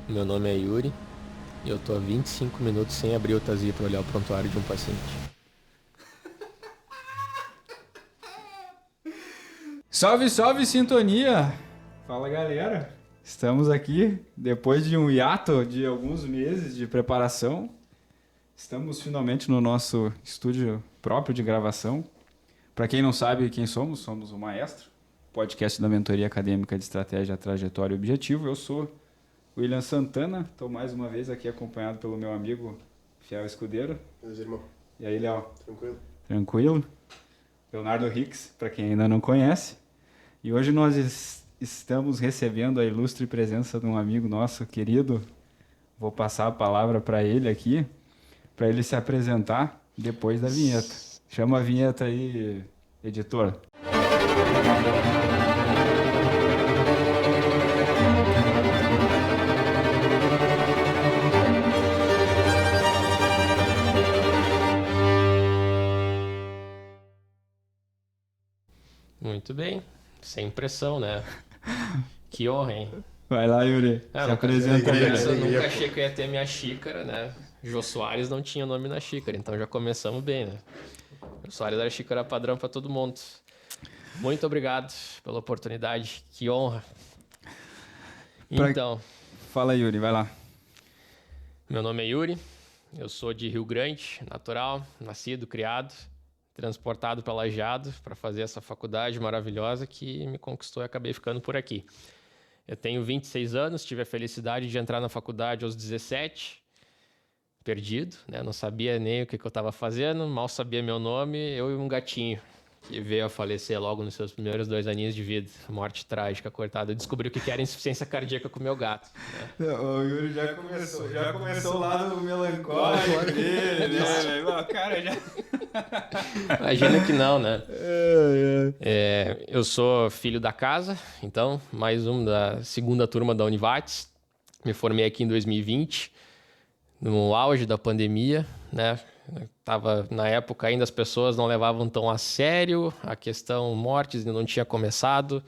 Meu nome é Yuri e eu tô há 25 minutos sem abrir o TASI para olhar o prontuário de um paciente. Salve, salve, sintonia! Fala, galera! Estamos aqui depois de um hiato de alguns meses de preparação. Estamos finalmente no nosso estúdio próprio de gravação. Para quem não sabe quem somos, somos o Maestro, podcast da Mentoria Acadêmica de Estratégia, Trajetória e Objetivo. Eu sou William Santana, estou mais uma vez aqui acompanhado pelo meu amigo Fiel Escudeiro. Meus irmãos, E aí, Léo? tranquilo? Tranquilo? Leonardo Hicks, para quem ainda não conhece. E hoje nós estamos recebendo a ilustre presença de um amigo nosso querido. Vou passar a palavra para ele aqui, para ele se apresentar depois da vinheta. Chama a vinheta aí, editor. Muito bem, sem pressão, né? Que honra, hein? Vai lá, Yuri. Se nunca, apresenta aí. eu nunca achei que eu ia ter minha xícara, né? Jô Soares não tinha nome na xícara, então já começamos bem, né? Jô Soares era xícara padrão para todo mundo. Muito obrigado pela oportunidade, que honra. Então, Fala, Yuri, vai lá. meu nome é Yuri, eu sou de Rio Grande, natural, nascido, criado, transportado para Lajeado para fazer essa faculdade maravilhosa que me conquistou e acabei ficando por aqui. Eu tenho 26 anos, tive a felicidade de entrar na faculdade aos 17, perdido, né? Não sabia nem o que eu estava fazendo, mal sabia meu nome, eu e um gatinho que veio a falecer logo nos seus primeiros 2 aninhos de vida, morte trágica, cortada. Eu descobri o que era insuficiência cardíaca com o meu gato, né? O Yuri já começou o lado melancólico dele, né? Cara, já... Imagina que não, né? Eu sou filho da casa, então, mais um da segunda turma da Univates. Me formei aqui em 2020, no auge da pandemia, né? Na época ainda as pessoas não levavam tão a sério a questão mortes, ainda não tinha começado.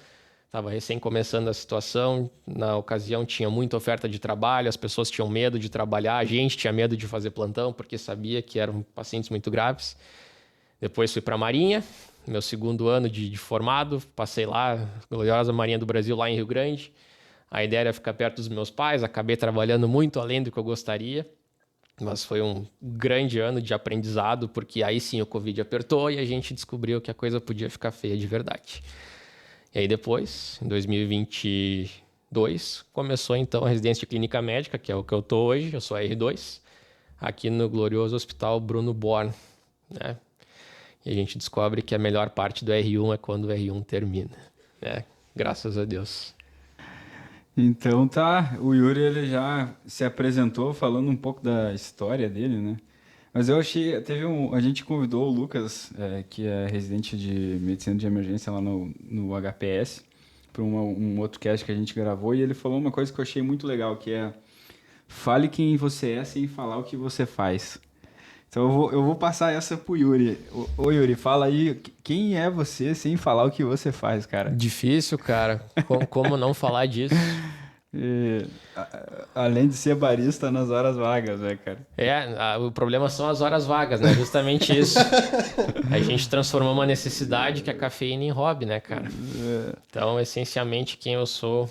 Estava recém começando a situação. Na ocasião tinha muita oferta de trabalho, as pessoas tinham medo de trabalhar, a gente tinha medo de fazer plantão porque sabia que eram pacientes muito graves. Depois fui para a Marinha, meu segundo ano de formado, passei lá, gloriosa Marinha do Brasil, lá em Rio Grande. A ideia era ficar perto dos meus pais, acabei trabalhando muito além do que eu gostaria, mas foi um grande ano de aprendizado, porque aí sim o Covid apertou e a gente descobriu que a coisa podia ficar feia de verdade. E aí depois, em 2022, começou então a residência de clínica médica, que é o que eu estou hoje, eu sou R2, aqui no glorioso Hospital Bruno Born, né? E a gente descobre que a melhor parte do R1 é quando o R1 termina, né? Graças a Deus. Então tá, o Yuri ele já se apresentou falando um pouco da história dele, né? Mas eu achei, a gente convidou o Lucas, que é residente de medicina de emergência lá no HPS, para um outro cast que a gente gravou, e ele falou uma coisa que eu achei muito legal, que é: fale quem você é sem falar o que você faz. Então eu vou passar essa pro Yuri. Ô Yuri, fala aí, quem é você sem falar o que você faz, cara? Difícil, cara. Como não falar disso? Além de ser barista nas horas vagas, né, cara? O problema são as horas vagas, né? Justamente isso. A gente transformou uma necessidade que é a cafeína em hobby, né, cara? Então, essencialmente, quem eu sou...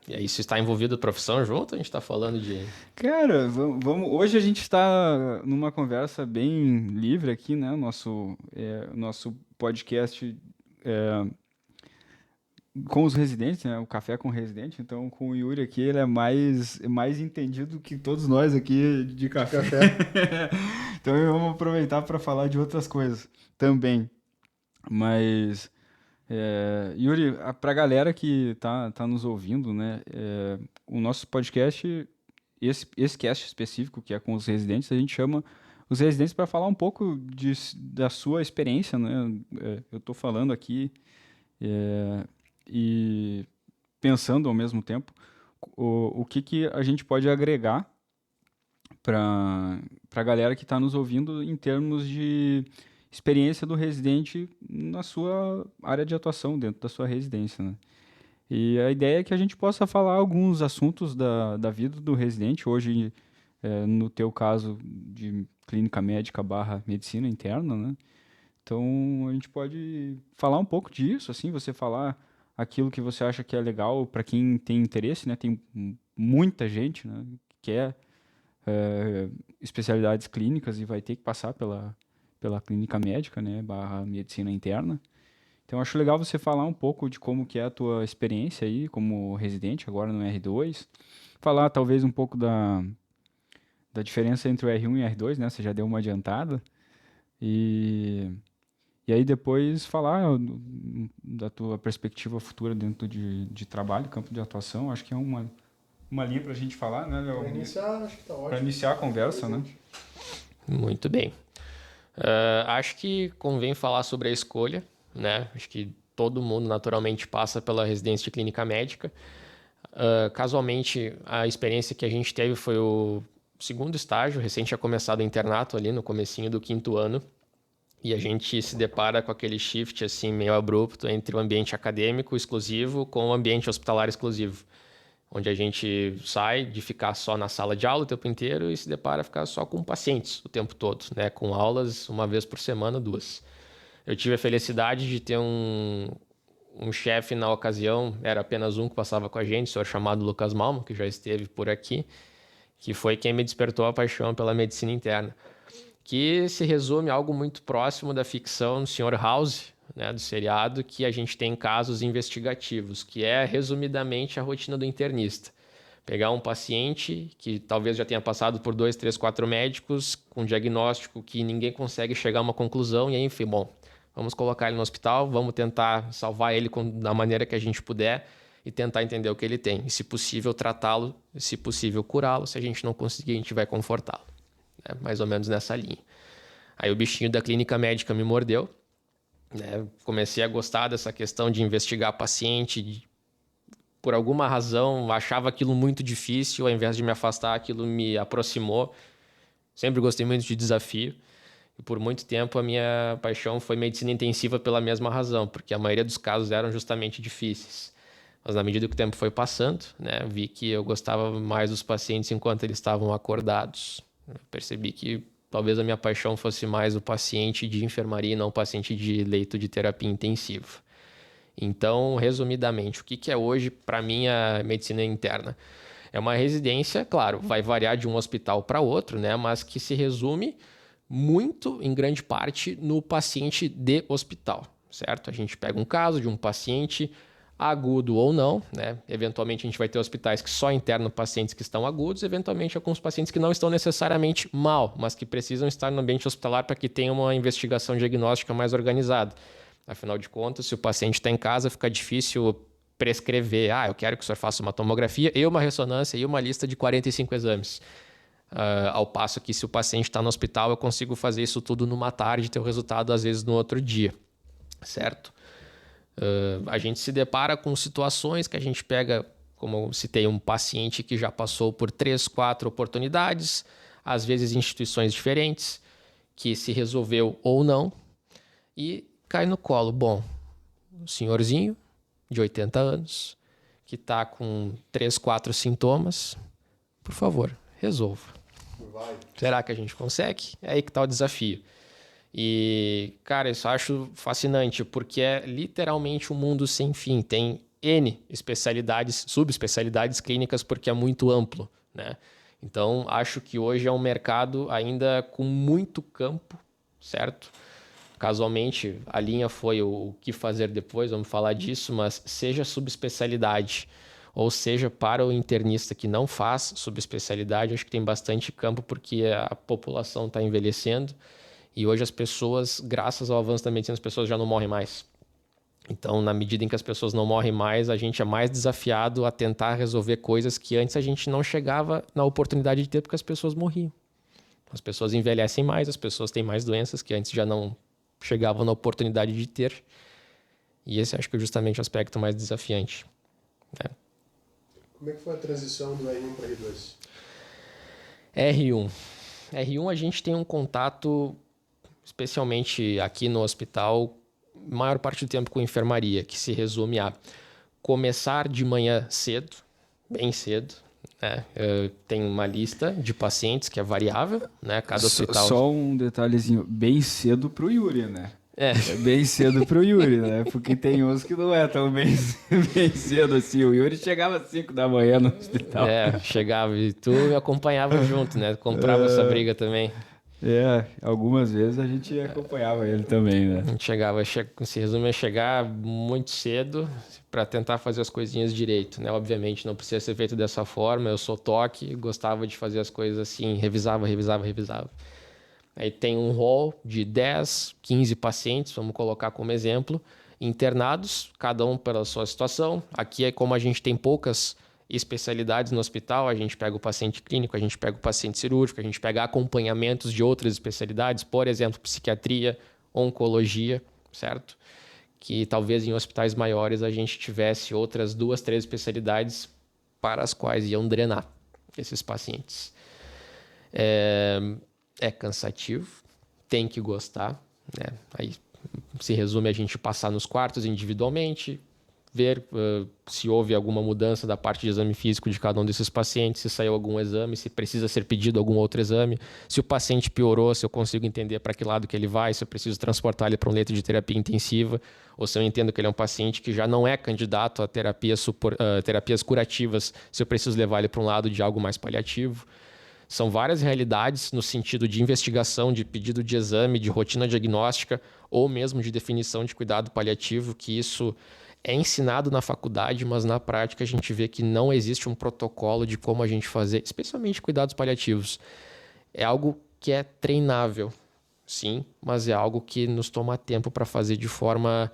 E aí, isso está envolvido a profissão junto? A gente está falando de... Cara, vamos. Hoje a gente está numa conversa bem livre aqui, né? Nosso podcast com os residentes, né? O Café com o Residente. Então, com o Yuri aqui, ele é mais entendido que todos nós aqui de café. Então, vamos aproveitar para falar de outras coisas também. Mas, Yuri, para a galera que tá nos ouvindo, né? O nosso podcast, esse cast específico, que é com os residentes, a gente chama os residentes para falar um pouco da sua experiência, né? Eu estou falando aqui e pensando ao mesmo tempo o que a gente pode agregar para a galera que está nos ouvindo em termos de experiência do residente na sua área de atuação, dentro da sua residência, né? E a ideia é que a gente possa falar alguns assuntos da vida do residente. Hoje, no teu caso de clínica médica barra medicina interna, né? Então, a gente pode falar um pouco disso, assim, você falar aquilo que você acha que é legal para quem tem interesse, né? Tem muita gente, né, que quer especialidades clínicas e vai ter que passar pela clínica médica, né, barra medicina interna. Então, acho legal você falar um pouco de como que é a tua experiência aí como residente agora no R2. Falar talvez um pouco da diferença entre o R1 e o R2, né? Você já deu uma adiantada. E aí depois falar da tua perspectiva futura dentro de trabalho, campo de atuação. Acho que é uma linha para a gente falar, né, Léo? Para iniciar, acho que tá ótimo. Para iniciar a conversa, né? Muito bem. Acho que convém falar sobre a escolha, né? Acho que todo mundo naturalmente passa pela residência de clínica médica. Casualmente, a experiência que a gente teve foi o segundo estágio, recém tinha começado o internato ali no comecinho do 5º ano, e a gente se depara com aquele shift assim meio abrupto entre o ambiente acadêmico exclusivo com o ambiente hospitalar exclusivo, onde a gente sai de ficar só na sala de aula o tempo inteiro e se depara a ficar só com pacientes o tempo todo, né? Com aulas uma vez por semana, 2. Eu tive a felicidade de ter um chefe na ocasião, era apenas um que passava com a gente, o senhor chamado Lucas Malmo, que já esteve por aqui, que foi quem me despertou a paixão pela medicina interna, que se resume a algo muito próximo da ficção do Sr. House, né, do seriado, que a gente tem casos investigativos, que é, resumidamente, a rotina do internista. Pegar um paciente que talvez já tenha passado por 2, 3, 4 médicos, com um diagnóstico que ninguém consegue chegar a uma conclusão, e aí, enfim, bom, vamos colocar ele no hospital, vamos tentar salvar ele da maneira que a gente puder e tentar entender o que ele tem. E, se possível, tratá-lo, se possível, curá-lo. Se a gente não conseguir, a gente vai confortá-lo. É mais ou menos nessa linha. Aí o bichinho da clínica médica me mordeu, né? Comecei a gostar dessa questão de investigar paciente. Por alguma razão, achava aquilo muito difícil, ao invés de me afastar, aquilo me aproximou. Sempre gostei muito de desafio. E por muito tempo a minha paixão foi medicina intensiva pela mesma razão, porque a maioria dos casos eram justamente difíceis. Mas na medida que o tempo foi passando, né, vi que eu gostava mais dos pacientes enquanto eles estavam acordados. Eu percebi que talvez a minha paixão fosse mais o paciente de enfermaria e não o paciente de leito de terapia intensiva. Então, resumidamente, o que é hoje para mim a medicina interna? É uma residência, claro, vai variar de um hospital para outro, né, mas que se resume muito, em grande parte, no paciente de hospital, certo? A gente pega um caso de um paciente agudo ou não, né? Eventualmente a gente vai ter hospitais que só internam pacientes que estão agudos, eventualmente alguns pacientes que não estão necessariamente mal, mas que precisam estar no ambiente hospitalar para que tenha uma investigação diagnóstica mais organizada. Afinal de contas, se o paciente está em casa, fica difícil prescrever. Eu quero que o senhor faça uma tomografia e uma ressonância e uma lista de 45 exames. Ao passo que se o paciente está no hospital, eu consigo fazer isso tudo numa tarde e ter o resultado às vezes no outro dia, certo? A gente se depara com situações que a gente pega, como eu citei, um paciente que já passou por 3, 4 oportunidades, às vezes em instituições diferentes, que se resolveu ou não, e cai no colo. Bom, um senhorzinho de 80 anos, que está com 3, 4 sintomas, por favor, resolva. Vai. Será que a gente consegue? É aí que está o desafio. E, cara, isso eu acho fascinante, porque é literalmente um mundo sem fim. Tem N especialidades, subespecialidades clínicas, porque é muito amplo, né? Então, acho que hoje é um mercado ainda com muito campo, certo? Casualmente, a linha foi o que fazer depois, vamos falar disso, mas seja subespecialidade, ou seja, para o internista que não faz subespecialidade, acho que tem bastante campo, porque a população está envelhecendo. E hoje as pessoas, graças ao avanço da medicina, as pessoas já não morrem mais. Então, na medida em que as pessoas não morrem mais, a gente é mais desafiado a tentar resolver coisas que antes a gente não chegava na oportunidade de ter, porque as pessoas morriam. As pessoas envelhecem mais, as pessoas têm mais doenças que antes já não chegavam na oportunidade de ter. E esse acho que é justamente o aspecto mais desafiante, né? Como é que foi a transição do R1 para R2? R1. R1 a gente tem um contato, especialmente aqui no hospital, maior parte do tempo com enfermaria, que se resume a começar de manhã cedo, bem cedo, né? Eu tenho uma lista de pacientes que é variável, né? Cada hospital... Só um detalhezinho, bem cedo pro Yuri, né? É, É bem cedo pro Yuri, né? Porque tem uns que não é tão bem, bem cedo assim. O Yuri chegava às 5 da manhã no hospital. chegava e tu me acompanhava junto, né? Comprava essa briga também. Algumas vezes a gente acompanhava ele também, né? A gente chegava, se resume a chegar muito cedo para tentar fazer as coisinhas direito, né? Obviamente não precisa ser feito dessa forma, eu sou toque, gostava de fazer as coisas assim, revisava. Aí tem um rol de 10, 15 pacientes, vamos colocar como exemplo, internados, cada um pela sua situação. Aqui é como a gente tem poucas especialidades no hospital, a gente pega o paciente clínico, a gente pega o paciente cirúrgico, a gente pega acompanhamentos de outras especialidades, por exemplo, psiquiatria, oncologia, certo? Que talvez em hospitais maiores a gente tivesse outras 2, 3 especialidades para as quais iam drenar esses pacientes. É cansativo, tem que gostar, né? Aí se resume a gente passar nos quartos individualmente, ver se houve alguma mudança da parte de exame físico de cada um desses pacientes, se saiu algum exame, se precisa ser pedido algum outro exame, se o paciente piorou, se eu consigo entender para que lado que ele vai, se eu preciso transportar ele para um leito de terapia intensiva, ou se eu entendo que ele é um paciente que já não é candidato a terapias curativas, se eu preciso levar ele para um lado de algo mais paliativo. São várias realidades no sentido de investigação, de pedido de exame, de rotina diagnóstica ou mesmo de definição de cuidado paliativo, que isso é ensinado na faculdade, mas na prática a gente vê que não existe um protocolo de como a gente fazer, especialmente cuidados paliativos. É algo que é treinável, sim, mas é algo que nos toma tempo para fazer de forma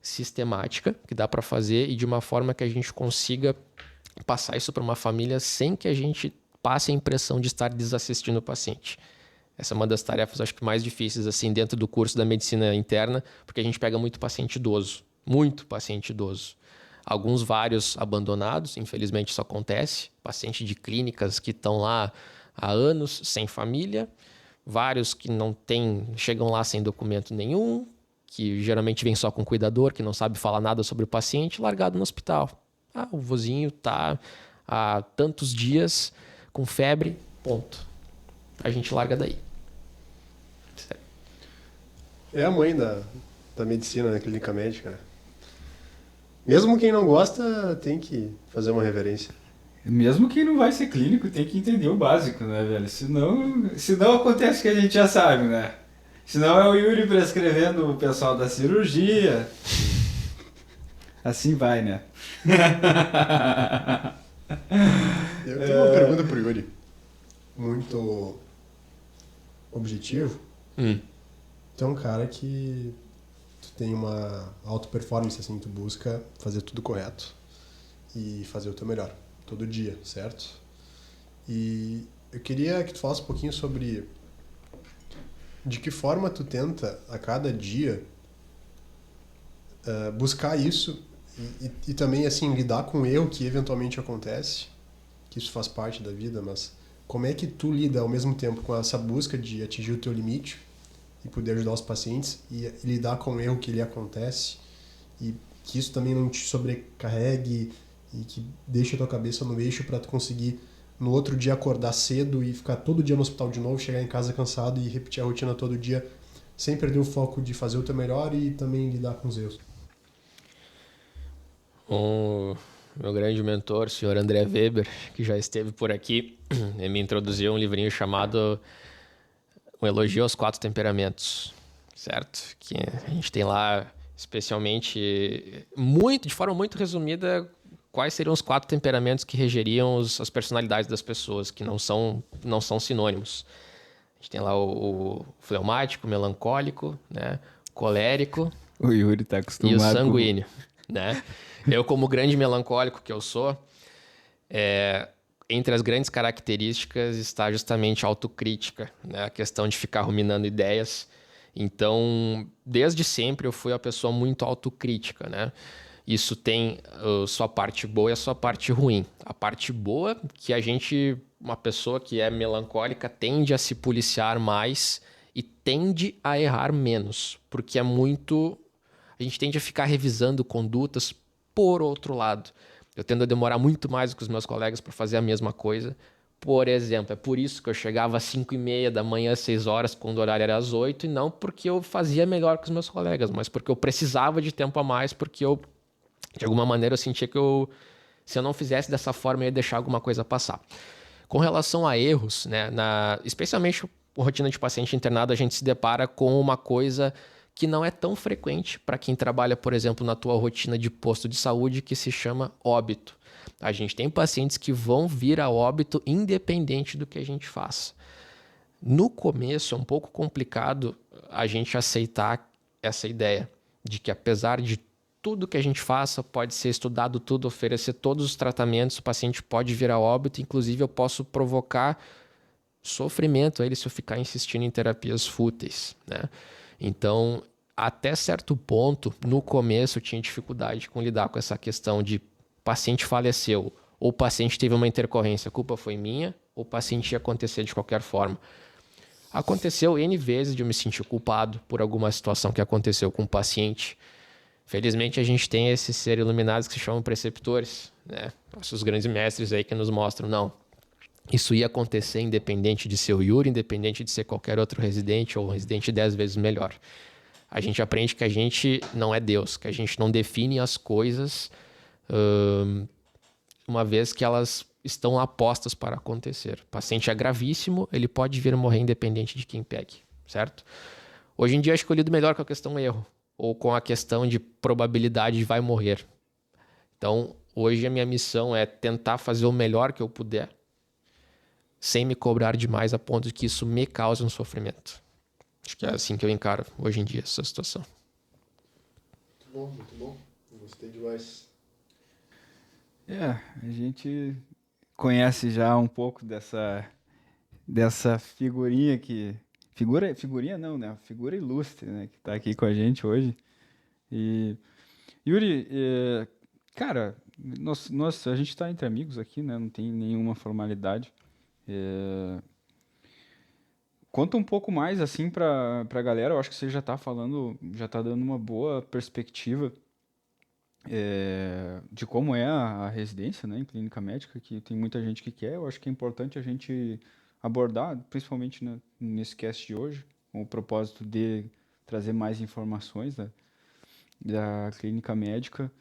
sistemática, que dá para fazer e de uma forma que a gente consiga passar isso para uma família sem que a gente passe a impressão de estar desassistindo o paciente. Essa é uma das tarefas, acho que mais difíceis assim dentro do curso da medicina interna, porque a gente pega muito paciente idoso. Alguns vários abandonados, infelizmente isso acontece. Paciente de clínicas que estão lá há anos sem família. Vários que não têm, chegam lá sem documento nenhum, que geralmente vem só com cuidador, que não sabe falar nada sobre o paciente, largado no hospital. O vozinho está há tantos dias com febre, ponto. A gente larga daí. Sério. É a mãe da medicina, né? Clínica médica, né? Mesmo quem não gosta tem que fazer uma reverência. Mesmo quem não vai ser clínico tem que entender o básico, né, velho? Senão acontece o que a gente já sabe, né? Senão é o Yuri prescrevendo o pessoal da cirurgia. Assim vai, né? Eu tenho uma pergunta pro Yuri. Muito objetivo. Tu é um cara que tu tem uma alta performance, assim, tu busca fazer tudo correto e fazer o teu melhor, todo dia, certo? E eu queria que tu falasse um pouquinho sobre de que forma tu tenta a cada dia buscar isso e também, assim, lidar com o erro que eventualmente acontece, que isso faz parte da vida, mas como é que tu lida ao mesmo tempo com essa busca de atingir o teu limite e poder ajudar os pacientes e lidar com o erro que ele acontece e que isso também não te sobrecarregue e que deixe a tua cabeça no eixo para tu conseguir no outro dia acordar cedo e ficar todo dia no hospital de novo, chegar em casa cansado e repetir a rotina todo dia sem perder o foco de fazer o teu melhor e também lidar com os erros. O meu grande mentor, o senhor André Weber, que já esteve por aqui, ele me introduziu um livrinho chamado Um Elogio aos 4 Temperamentos, certo? Que a gente tem lá, especialmente, de forma muito resumida, quais seriam os 4 temperamentos que regeriam as personalidades das pessoas, que não são sinônimos. A gente tem lá o fleumático, melancólico, né? Colérico O Yuri tá acostumado e o sanguíneo, né? Eu, como grande melancólico que eu sou, entre as grandes características está justamente a autocrítica, né? A questão de ficar ruminando ideias. Então, desde sempre eu fui uma pessoa muito autocrítica, né? Isso tem a sua parte boa e a sua parte ruim. A parte boa, que uma pessoa que é melancólica, tende a se policiar mais e tende a errar menos, porque a gente tende a ficar revisando condutas Por outro lado, eu tendo a demorar muito mais do que os meus colegas para fazer a mesma coisa. Por exemplo, é por isso que eu chegava às 5h30 da manhã, 6 horas, quando o horário era às 8, e não porque eu fazia melhor que os meus colegas, mas porque eu precisava de tempo a mais, porque eu, de alguma maneira, eu sentia que se eu não fizesse dessa forma, eu ia deixar alguma coisa passar. Com relação a erros, né, especialmente com rotina de paciente internado, a gente se depara com uma coisa que não é tão frequente para quem trabalha, por exemplo, na tua rotina de posto de saúde, que se chama óbito. A gente tem pacientes que vão vir a óbito independente do que a gente faça. No começo é um pouco complicado a gente aceitar essa ideia de que, apesar de tudo que a gente faça, pode ser estudado tudo, oferecer todos os tratamentos, o paciente pode vir a óbito, inclusive eu posso provocar sofrimento a ele se eu ficar insistindo em terapias fúteis, né? Então, até certo ponto, no começo eu tinha dificuldade com lidar com essa questão de paciente faleceu, ou o paciente teve uma intercorrência, a culpa foi minha, ou o paciente ia acontecer de qualquer forma. Aconteceu N vezes de eu me sentir culpado por alguma situação que aconteceu com o paciente. Felizmente a gente tem esses seres iluminados que se chamam preceptores, né? Os grandes mestres aí que nos mostram, não, isso ia acontecer independente de ser o Yuri, independente de ser qualquer outro residente ou um residente 10 vezes melhor. A gente aprende que a gente não é Deus, que a gente não define as coisas uma vez que elas estão apostas para acontecer. O paciente é gravíssimo, ele pode vir a morrer independente de quem pegue, certo? Hoje em dia é escolhido melhor com a questão erro, ou com a questão de probabilidade de vai morrer. Então, hoje a minha missão é tentar fazer o melhor que eu puder, sem me cobrar demais a ponto de que isso me cause um sofrimento. Acho que é assim que eu encaro hoje em dia essa situação. Muito bom, muito bom. Gostei demais. A gente conhece já um pouco dessa figurinha que... Figurinha não, né? Figura ilustre, né? Que tá aqui com a gente hoje. E, Yuri, cara, a gente tá entre amigos aqui, né? Não tem nenhuma formalidade. Conta um pouco mais, assim, pra galera. Eu acho que você já tá falando, já tá dando uma boa perspectiva de como é a residência, né, em clínica médica, que tem muita gente que quer. Eu acho que é importante a gente abordar, principalmente, né, nesse cast de hoje, com o propósito de trazer mais informações da clínica médica.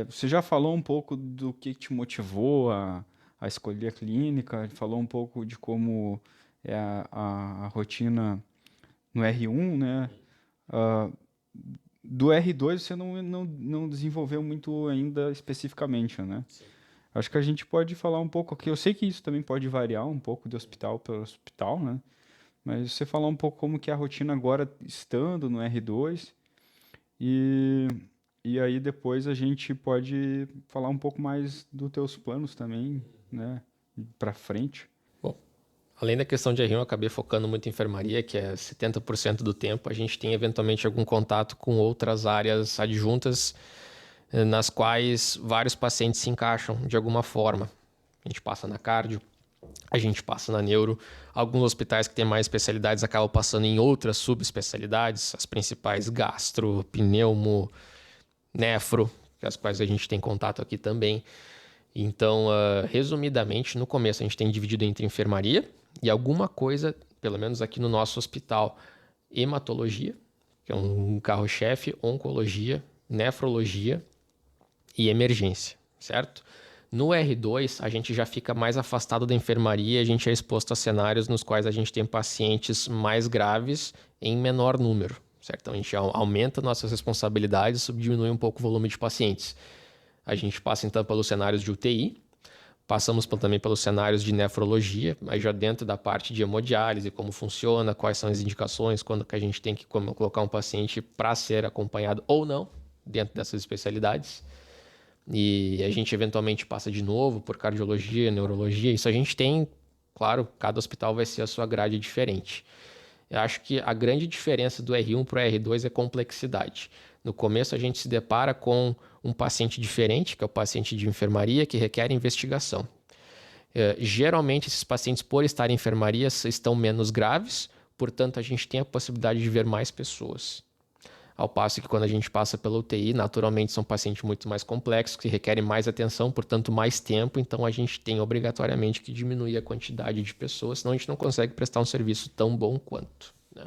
Você já falou um pouco do que te motivou a escolher a clínica, falou um pouco de como é a rotina no R1, né? Do R2 você não desenvolveu muito ainda especificamente, né? Sim. Acho que a gente pode falar um pouco aqui. Eu sei que isso também pode variar um pouco de hospital para hospital, né? Mas você falar um pouco como que é a rotina agora estando no R2 e aí depois a gente pode falar um pouco mais dos teus planos também, né? Para frente. Bom, além da questão de R1, eu acabei focando muito em enfermaria, que é 70% do tempo. A gente tem eventualmente algum contato com outras áreas adjuntas, nas quais vários pacientes se encaixam de alguma forma. A gente passa na cardio, a gente passa na neuro. Alguns hospitais que têm mais especialidades acabam passando em outras subespecialidades, as principais gastro, pneumo, nefro, com as quais a gente tem contato aqui também. Então, resumidamente, no começo a gente tem dividido entre enfermaria e alguma coisa, pelo menos aqui no nosso hospital, hematologia, que é um carro-chefe, oncologia, nefrologia e emergência, certo? No R2, a gente já fica mais afastado da enfermaria, a gente é exposto a cenários nos quais a gente tem pacientes mais graves em menor número, certo? Então, a gente aumenta nossas responsabilidades e diminui um pouco o volume de pacientes. A gente passa, então, pelos cenários de UTI, passamos também pelos cenários de nefrologia, mas já dentro da parte de hemodiálise, como funciona, quais são as indicações, quando que a gente tem que colocar um paciente para ser acompanhado ou não, dentro dessas especialidades. E a gente eventualmente passa de novo por cardiologia, neurologia. Isso a gente tem, claro, cada hospital vai ser a sua grade diferente. Eu acho que a grande diferença do R1 para o R2 é complexidade. No começo a gente se depara com um paciente diferente, que é o paciente de enfermaria, que requer investigação. Geralmente esses pacientes, por estar em enfermaria, estão menos graves, portanto a gente tem a possibilidade de ver mais pessoas. Ao passo que quando a gente passa pela UTI, naturalmente são pacientes muito mais complexos, que requerem mais atenção, portanto mais tempo, então a gente tem obrigatoriamente que diminuir a quantidade de pessoas, senão a gente não consegue prestar um serviço tão bom quanto, né?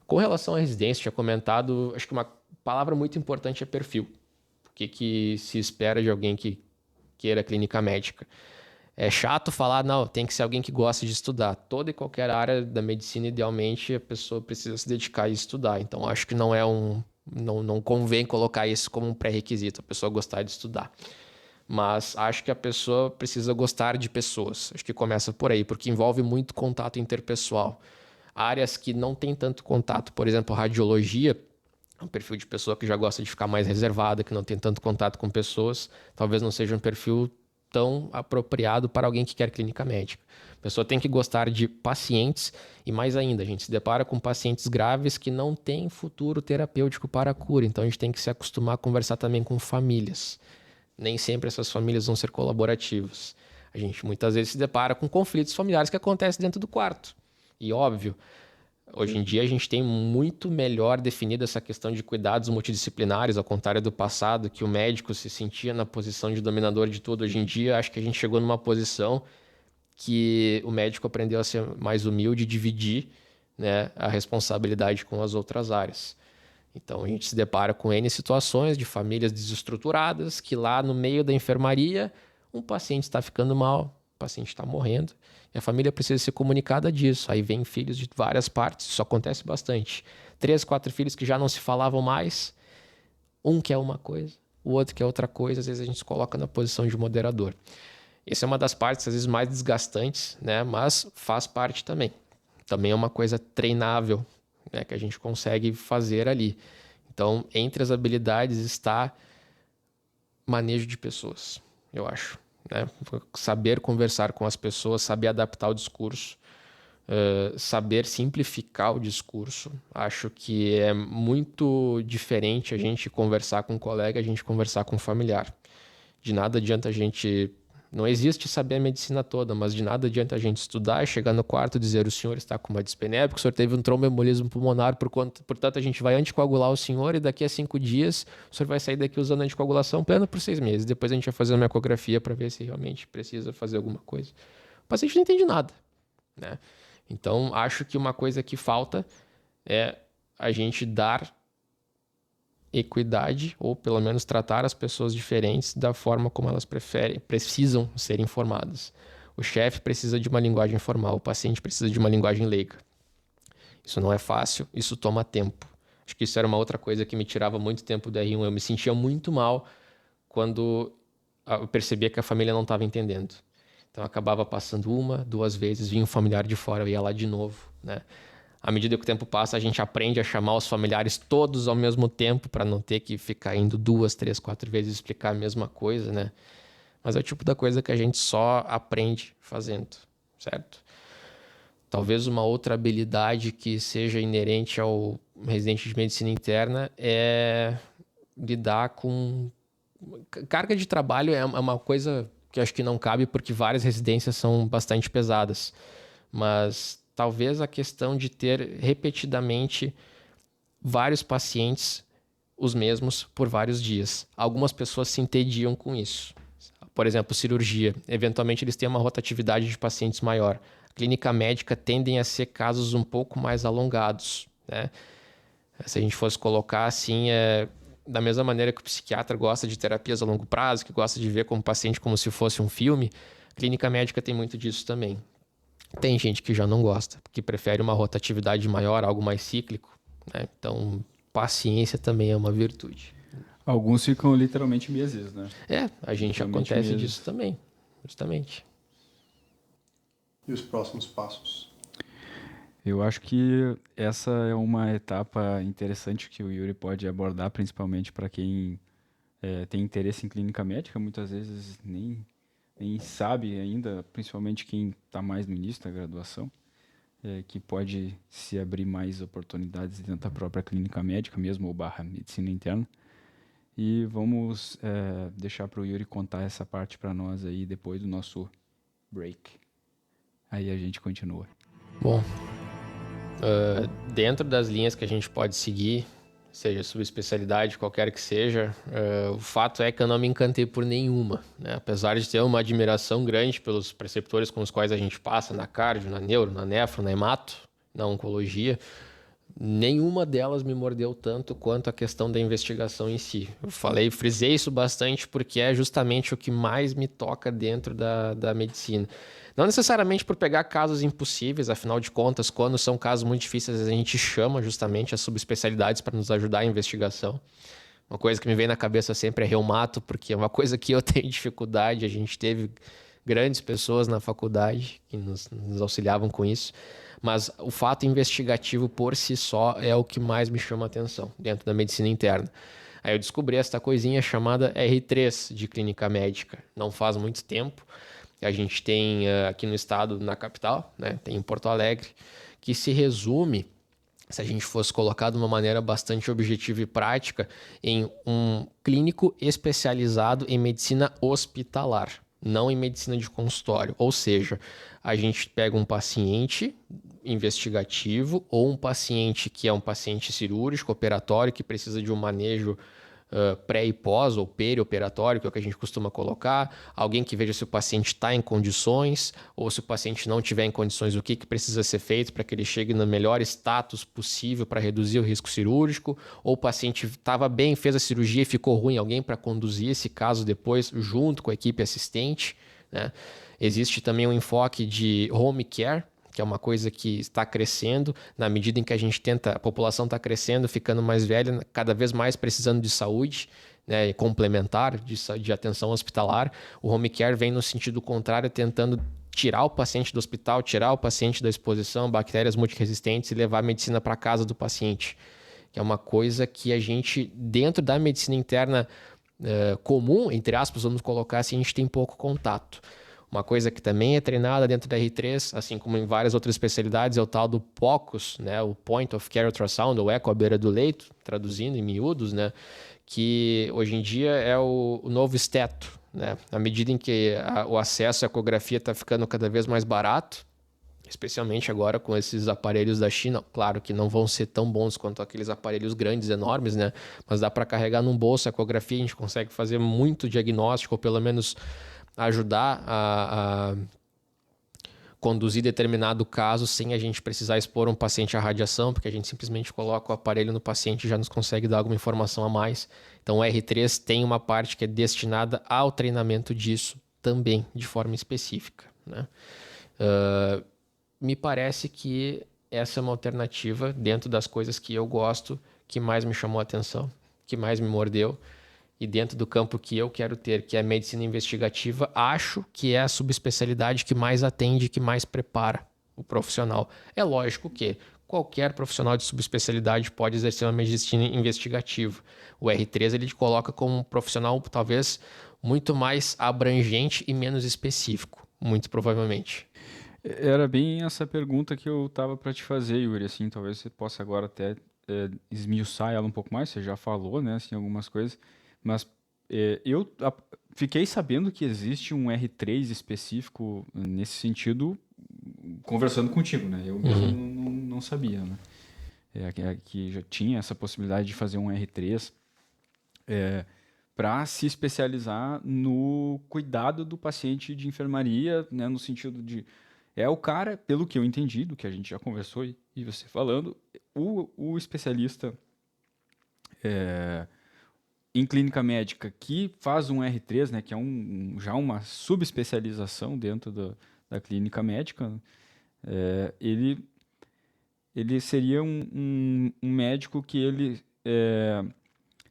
Com relação à residência, tinha comentado, acho que uma palavra muito importante é perfil. O que se espera de alguém que queira clínica médica? É chato falar, não, tem que ser alguém que gosta de estudar. Toda e qualquer área da medicina, idealmente, a pessoa precisa se dedicar e estudar. Então, acho que não convém colocar isso como um pré-requisito, a pessoa gostar de estudar. Mas acho que a pessoa precisa gostar de pessoas. Acho que começa por aí, porque envolve muito contato interpessoal. Áreas que não tem tanto contato, por exemplo, radiologia, é um perfil de pessoa que já gosta de ficar mais reservada, que não tem tanto contato com pessoas, talvez não seja um perfil tão apropriado para alguém que quer clínica médica. A pessoa tem que gostar de pacientes e, mais ainda, a gente se depara com pacientes graves que não têm futuro terapêutico para a cura, então a gente tem que se acostumar a conversar também com famílias. Nem sempre essas famílias vão ser colaborativas. A gente muitas vezes se depara com conflitos familiares que acontecem dentro do quarto. E óbvio, hoje em dia a gente tem muito melhor definida essa questão de cuidados multidisciplinares, ao contrário do passado, que o médico se sentia na posição de dominador de tudo. Hoje em dia, acho que a gente chegou numa posição que o médico aprendeu a ser mais humilde e dividir, né, a responsabilidade com as outras áreas. Então, a gente se depara com N situações de famílias desestruturadas, que lá no meio da enfermaria, um paciente está ficando mal, o paciente está morrendo, e a família precisa ser comunicada disso. Aí vem filhos de várias partes, isso acontece bastante. 3, 4 filhos que já não se falavam mais, um quer uma coisa, o outro quer outra coisa, às vezes a gente se coloca na posição de moderador. Essa é uma das partes, às vezes, mais desgastantes, né? Mas faz parte também. Também é uma coisa treinável, né? Que a gente consegue fazer ali. Então, entre as habilidades está manejo de pessoas, eu acho, né? Saber conversar com as pessoas, saber adaptar o discurso, saber simplificar o discurso. Acho que é muito diferente a gente conversar com um colega, a gente conversar com um familiar. De nada adianta a gente... Não existe saber a medicina toda, mas de nada adianta a gente estudar, chegar no quarto e dizer o senhor está com uma dispneia, porque o senhor teve um tromboembolismo pulmonar, portanto a gente vai anticoagular o senhor e daqui a 5 dias o senhor vai sair daqui usando anticoagulação plena por 6 meses. Depois a gente vai fazer uma ecografia para ver se realmente precisa fazer alguma coisa. O paciente não entende nada, né? Então acho que uma coisa que falta é a gente dar equidade, ou pelo menos tratar as pessoas diferentes da forma como elas precisam ser informadas. O chefe precisa de uma linguagem formal, o paciente precisa de uma linguagem leiga. Isso não é fácil, isso toma tempo. Acho que isso era uma outra coisa que me tirava muito tempo do R1. Eu me sentia muito mal quando eu percebia que a família não estava entendendo. Então eu acabava passando 1, 2 vezes, vinha um familiar de fora, eu ia lá de novo, né? À medida que o tempo passa, a gente aprende a chamar os familiares todos ao mesmo tempo para não ter que ficar indo 2, 3, 4 vezes explicar a mesma coisa, né? Mas é o tipo da coisa que a gente só aprende fazendo, certo? Talvez uma outra habilidade que seja inerente ao residente de medicina interna é lidar com... Carga de trabalho é uma coisa que acho que não cabe porque várias residências são bastante pesadas, mas... Talvez a questão de ter repetidamente vários pacientes, os mesmos, por vários dias. Algumas pessoas se entediam com isso. Por exemplo, cirurgia. Eventualmente, eles têm uma rotatividade de pacientes maior. A clínica médica tendem a ser casos um pouco mais alongados, né? Se a gente fosse colocar assim, da mesma maneira que o psiquiatra gosta de terapias a longo prazo, que gosta de ver como paciente como se fosse um filme, a clínica médica tem muito disso também. Tem gente que já não gosta, que prefere uma rotatividade maior, algo mais cíclico, né? Então, paciência também é uma virtude. Alguns ficam literalmente meses, né? A gente acontece disso também, justamente. E os próximos passos? Eu acho que essa é uma etapa interessante que o Yuri pode abordar, principalmente para quem tem interesse em clínica médica, muitas vezes nem sabe ainda, principalmente quem está mais no início da graduação, que pode se abrir mais oportunidades dentro da própria clínica médica mesmo, ou / medicina interna. E vamos deixar para o Yuri contar essa parte para nós aí depois do nosso break. Aí a gente continua. Bom, dentro das linhas que a gente pode seguir, seja subespecialidade, qualquer que seja, o fato é que eu não me encantei por nenhuma, né? Apesar de ter uma admiração grande pelos preceptores com os quais a gente passa na cardio, na neuro, na nefro, na hemato, na oncologia, nenhuma delas me mordeu tanto quanto a questão da investigação em si. Eu frisei isso bastante porque é justamente o que mais me toca dentro da medicina. Não necessariamente por pegar casos impossíveis, afinal de contas, quando são casos muito difíceis, a gente chama justamente as subespecialidades para nos ajudar a investigação. Uma coisa que me vem na cabeça sempre é reumato, porque é uma coisa que eu tenho dificuldade. A gente teve grandes pessoas na faculdade que nos auxiliavam com isso. Mas o fato investigativo por si só é o que mais me chama a atenção dentro da medicina interna. Aí eu descobri esta coisinha chamada R3 de clínica médica. Não faz muito tempo. A gente tem aqui no estado, na capital, né? Tem em Porto Alegre, que se resume, se a gente fosse colocar de uma maneira bastante objetiva e prática, em um clínico especializado em medicina hospitalar, não em medicina de consultório. Ou seja, a gente pega um paciente investigativo ou um paciente que é um paciente cirúrgico, operatório, que precisa de um manejo pré e pós ou perioperatório, que é o que a gente costuma colocar, alguém que veja se o paciente está em condições ou se o paciente não estiver em condições, o que precisa ser feito para que ele chegue no melhor status possível para reduzir o risco cirúrgico, ou o paciente estava bem, fez a cirurgia e ficou ruim, alguém para conduzir esse caso depois junto com a equipe assistente, né? Existe também um enfoque de home care, que é uma coisa que está crescendo na medida em que a população está crescendo, ficando mais velha, cada vez mais precisando de saúde, né, complementar, de atenção hospitalar. O home care vem no sentido contrário, tentando tirar o paciente do hospital, tirar o paciente da exposição a bactérias multiresistentes e levar a medicina para casa do paciente, que é uma coisa que a gente, dentro da medicina interna comum, entre aspas, vamos colocar assim, a gente tem pouco contato. Uma coisa que também é treinada dentro da R3, assim como em várias outras especialidades, é o tal do POCUS, né? O Point of Care Ultrasound, ou eco à beira do leito, traduzindo em miúdos, né? Que hoje em dia é o novo esteto, né? À medida em que o acesso à ecografia está ficando cada vez mais barato, especialmente agora com esses aparelhos da China, claro que não vão ser tão bons quanto aqueles aparelhos grandes, enormes, né? Mas dá para carregar num bolso a ecografia, a gente consegue fazer muito diagnóstico, ou pelo menos ajudar a conduzir determinado caso sem a gente precisar expor um paciente à radiação, porque a gente simplesmente coloca o aparelho no paciente e já nos consegue dar alguma informação a mais. Então o R3 tem uma parte que é destinada ao treinamento disso também, de forma específica, né? Me parece que essa é uma alternativa dentro das coisas que eu gosto, que mais me chamou a atenção, que mais me mordeu. E dentro do campo que eu quero ter, que é a medicina investigativa, acho que é a subespecialidade que mais atende, que mais prepara o profissional. É lógico que qualquer profissional de subespecialidade pode exercer uma medicina investigativa. O R3 ele te coloca como um profissional talvez muito mais abrangente e menos específico, muito provavelmente. Era bem essa pergunta que eu estava para te fazer, Yuri, assim, talvez você possa agora até esmiuçar ela um pouco mais, você já falou, né, assim, algumas coisas, mas fiquei sabendo que existe um R3 específico nesse sentido, conversando contigo, né, eu mesmo não sabia, né, que já tinha essa possibilidade de fazer um R3 para se especializar no cuidado do paciente de enfermaria, né, no sentido de o cara, pelo que eu entendi, do que a gente já conversou e você falando, o especialista em clínica médica que faz um R3, né, que é já uma subespecialização dentro da clínica médica, ele seria um médico que ele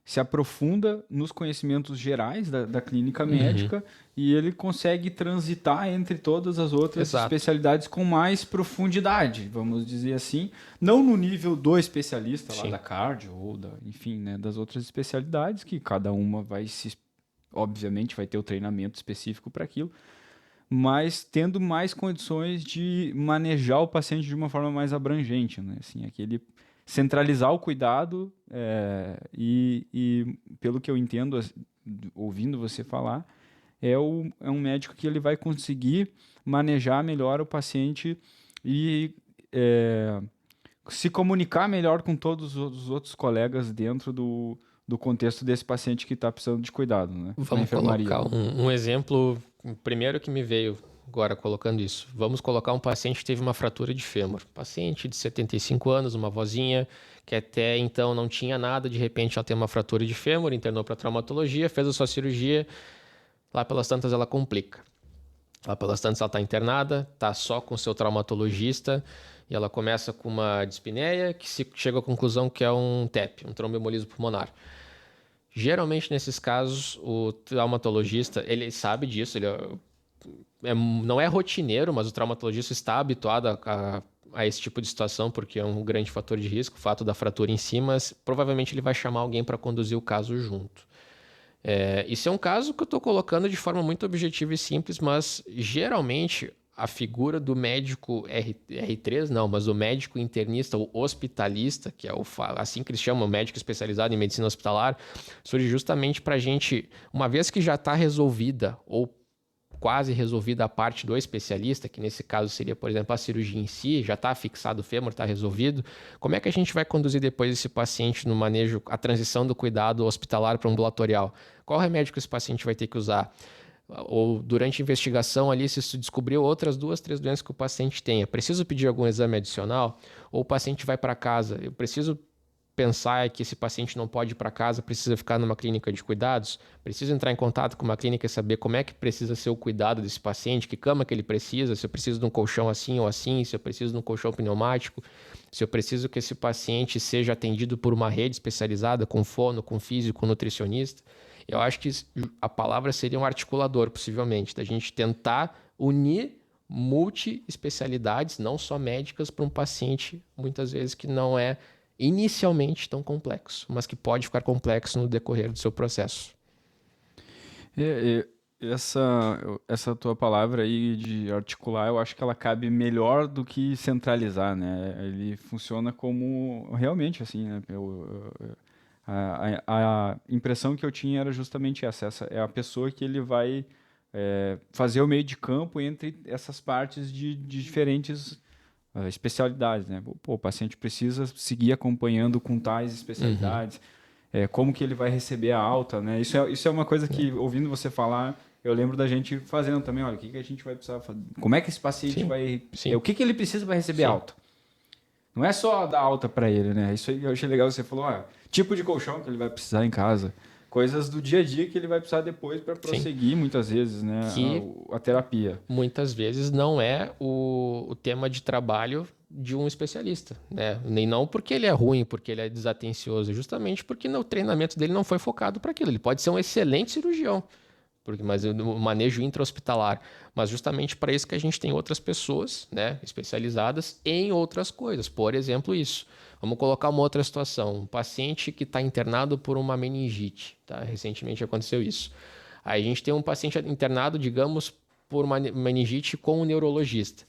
se aprofunda nos conhecimentos gerais da clínica médica e ele consegue transitar entre todas as outras especialidades com mais profundidade, vamos dizer assim, não no nível do especialista lá da cardio ou enfim, né, das outras especialidades, que cada uma obviamente vai ter o treinamento específico para aquilo, mas tendo mais condições de manejar o paciente de uma forma mais abrangente, né, assim, aquele centralizar o cuidado e pelo que eu entendo, ouvindo você falar, é um médico que ele vai conseguir manejar melhor o paciente e se comunicar melhor com todos os outros colegas dentro do contexto desse paciente que está precisando de cuidado, né? Vamos colocar um exemplo, primeiro que me veio agora colocando isso. Vamos colocar um paciente que teve uma fratura de fêmur. Paciente de 75 anos, uma vozinha que até então não tinha nada, de repente ela tem uma fratura de fêmur, internou para traumatologia, fez a sua cirurgia, lá pelas tantas ela complica. Lá pelas tantas ela está internada, está só com o seu traumatologista e ela começa com uma dispneia que se chega à conclusão que é um TEP, um tromboembolismo pulmonar. Geralmente, nesses casos, o traumatologista, ele sabe disso, não é rotineiro, mas o traumatologista está habituado a esse tipo de situação, porque é um grande fator de risco, o fato da fratura em si, mas provavelmente ele vai chamar alguém para conduzir o caso junto. Isso é um caso que eu estou colocando de forma muito objetiva e simples, mas geralmente a figura do médico R3, não, mas o médico internista, o hospitalista, que é assim que eles chamam, o médico especializado em medicina hospitalar, surge justamente para a gente, uma vez que já está resolvida ou quase resolvida a parte do especialista, que nesse caso seria, por exemplo, a cirurgia em si, já está fixado o fêmur, está resolvido, como é que a gente vai conduzir depois esse paciente no manejo, a transição do cuidado hospitalar para ambulatorial? Qual remédio que esse paciente vai ter que usar? Ou durante a investigação ali, se descobriu outras 2, 3 doenças que o paciente tenha, preciso pedir algum exame adicional? Ou o paciente vai para casa, eu preciso pensar que esse paciente não pode ir para casa, precisa ficar numa clínica de cuidados, preciso entrar em contato com uma clínica e saber como é que precisa ser o cuidado desse paciente, que cama que ele precisa, se eu preciso de um colchão assim ou assim, se eu preciso de um colchão pneumático, se eu preciso que esse paciente seja atendido por uma rede especializada, com fono, com físico, com nutricionista. Eu acho que a palavra seria um articulador, possivelmente, da gente tentar unir multi-especialidades, não só médicas, para um paciente, muitas vezes, que não é inicialmente tão complexo, mas que pode ficar complexo no decorrer do seu processo. Essa tua palavra aí de articular, eu acho que ela cabe melhor do que centralizar, né? Ele funciona como realmente assim, né? A impressão que eu tinha era justamente essa é a pessoa que ele vai fazer o meio de campo entre essas partes de diferentes especialidades, né? Pô, o paciente precisa seguir acompanhando com tais especialidades, como que ele vai receber a alta, né? Isso é uma coisa que, ouvindo você falar, eu lembro da gente fazendo também, olha, o que a gente vai precisar fazer? Como é que esse paciente vai... o que ele precisa para receber alta? Não é só dar alta para ele, né? Isso aí eu achei legal, você falou, tipo de colchão que ele vai precisar em casa, coisas do dia a dia que ele vai precisar depois para prosseguir, muitas vezes, né? A terapia. Muitas vezes não é o tema de trabalho de um especialista, né? Nem não porque ele é ruim, porque ele é desatencioso, justamente porque o treinamento dele não foi focado para aquilo. Ele pode ser um excelente cirurgião, mas o manejo intra-hospitalar, mas justamente para isso que a gente tem outras pessoas, né, especializadas em outras coisas. Por exemplo, isso. Vamos colocar uma outra situação. Um paciente que está internado por uma meningite. Tá? Recentemente aconteceu isso. Aí a gente tem um paciente internado, digamos, por uma meningite com um neurologista.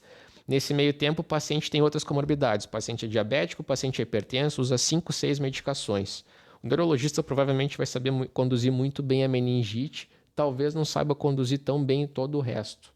Nesse meio tempo, o paciente tem outras comorbidades. O paciente é diabético, o paciente é hipertenso, usa 5, 6 medicações. O neurologista provavelmente vai saber conduzir muito bem a meningite, talvez não saiba conduzir tão bem todo o resto.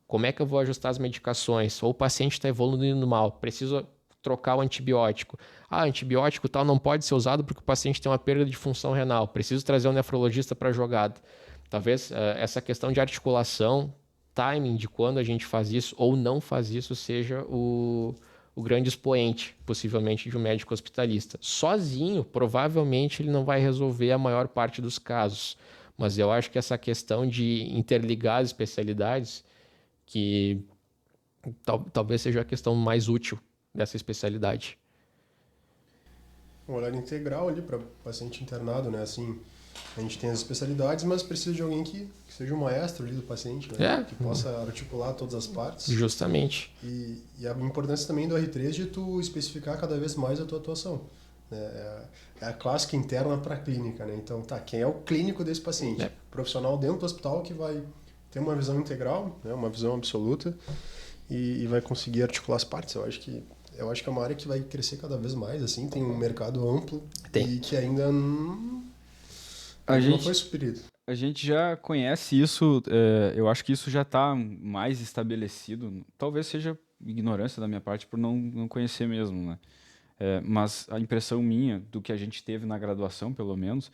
Como é que eu vou ajustar as medicações? Ou o paciente está evoluindo mal, preciso trocar o antibiótico. Antibiótico tal não pode ser usado porque o paciente tem uma perda de função renal. Preciso trazer um nefrologista para a jogada. Talvez essa questão de articulação, timing de quando a gente faz isso ou não faz isso seja o grande expoente, possivelmente, de um médico hospitalista. Sozinho, provavelmente, ele não vai resolver a maior parte dos casos. Mas eu acho que essa questão de interligar as especialidades, que talvez seja a questão mais útil dessa especialidade. Um olhar integral ali para paciente internado, né? Assim, a gente tem as especialidades, mas precisa de alguém que seja o maestro ali do paciente, né? Que possa articular todas as partes. Justamente. E a importância também do R3 de tu especificar cada vez mais a tua atuação. É a clássica interna para a clínica, né? Então, quem é o clínico desse paciente? Profissional dentro do hospital que vai ter uma visão integral, né? Uma visão absoluta e vai conseguir articular as partes. Eu acho que é uma área que vai crescer cada vez mais, assim, tem um mercado amplo e que ainda não foi superido. A gente já conhece isso, eu acho que isso já está mais estabelecido. Talvez seja ignorância da minha parte por não conhecer mesmo, né? Mas a impressão minha, do que a gente teve na graduação, pelo menos,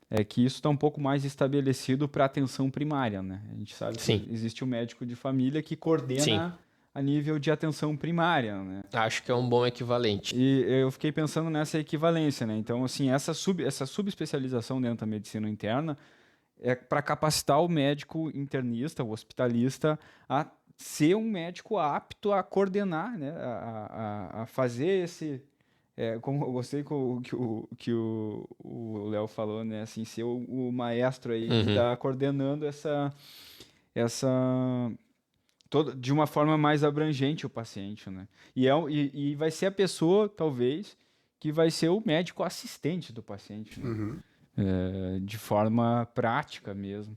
é que isso está um pouco mais estabelecido para atenção primária, né? A gente sabe que Sim, existe o médico de família que sim. coordena a nível de atenção primária, né? Acho que é um bom equivalente. E eu fiquei pensando nessa equivalência, né? Então, assim, essa subespecialização dentro da medicina interna é para capacitar o médico internista, o hospitalista, a ser um médico apto a coordenar, né? A fazer esse. Como eu gostei que o Léo falou, né? Assim, ser o maestro aí que Uhum. está coordenando essa de uma forma mais abrangente o paciente, né? E vai ser a pessoa, talvez, que vai ser o médico assistente do paciente, né? Uhum. De forma prática mesmo.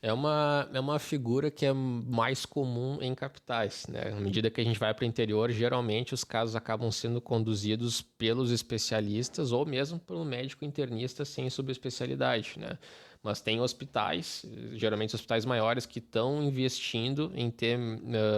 É uma figura que é mais comum em capitais, né? À medida que a gente vai para o interior, geralmente os casos acabam sendo conduzidos pelos especialistas ou mesmo pelo médico internista sem subespecialidade, né? Mas tem hospitais, geralmente hospitais maiores, que estão investindo em ter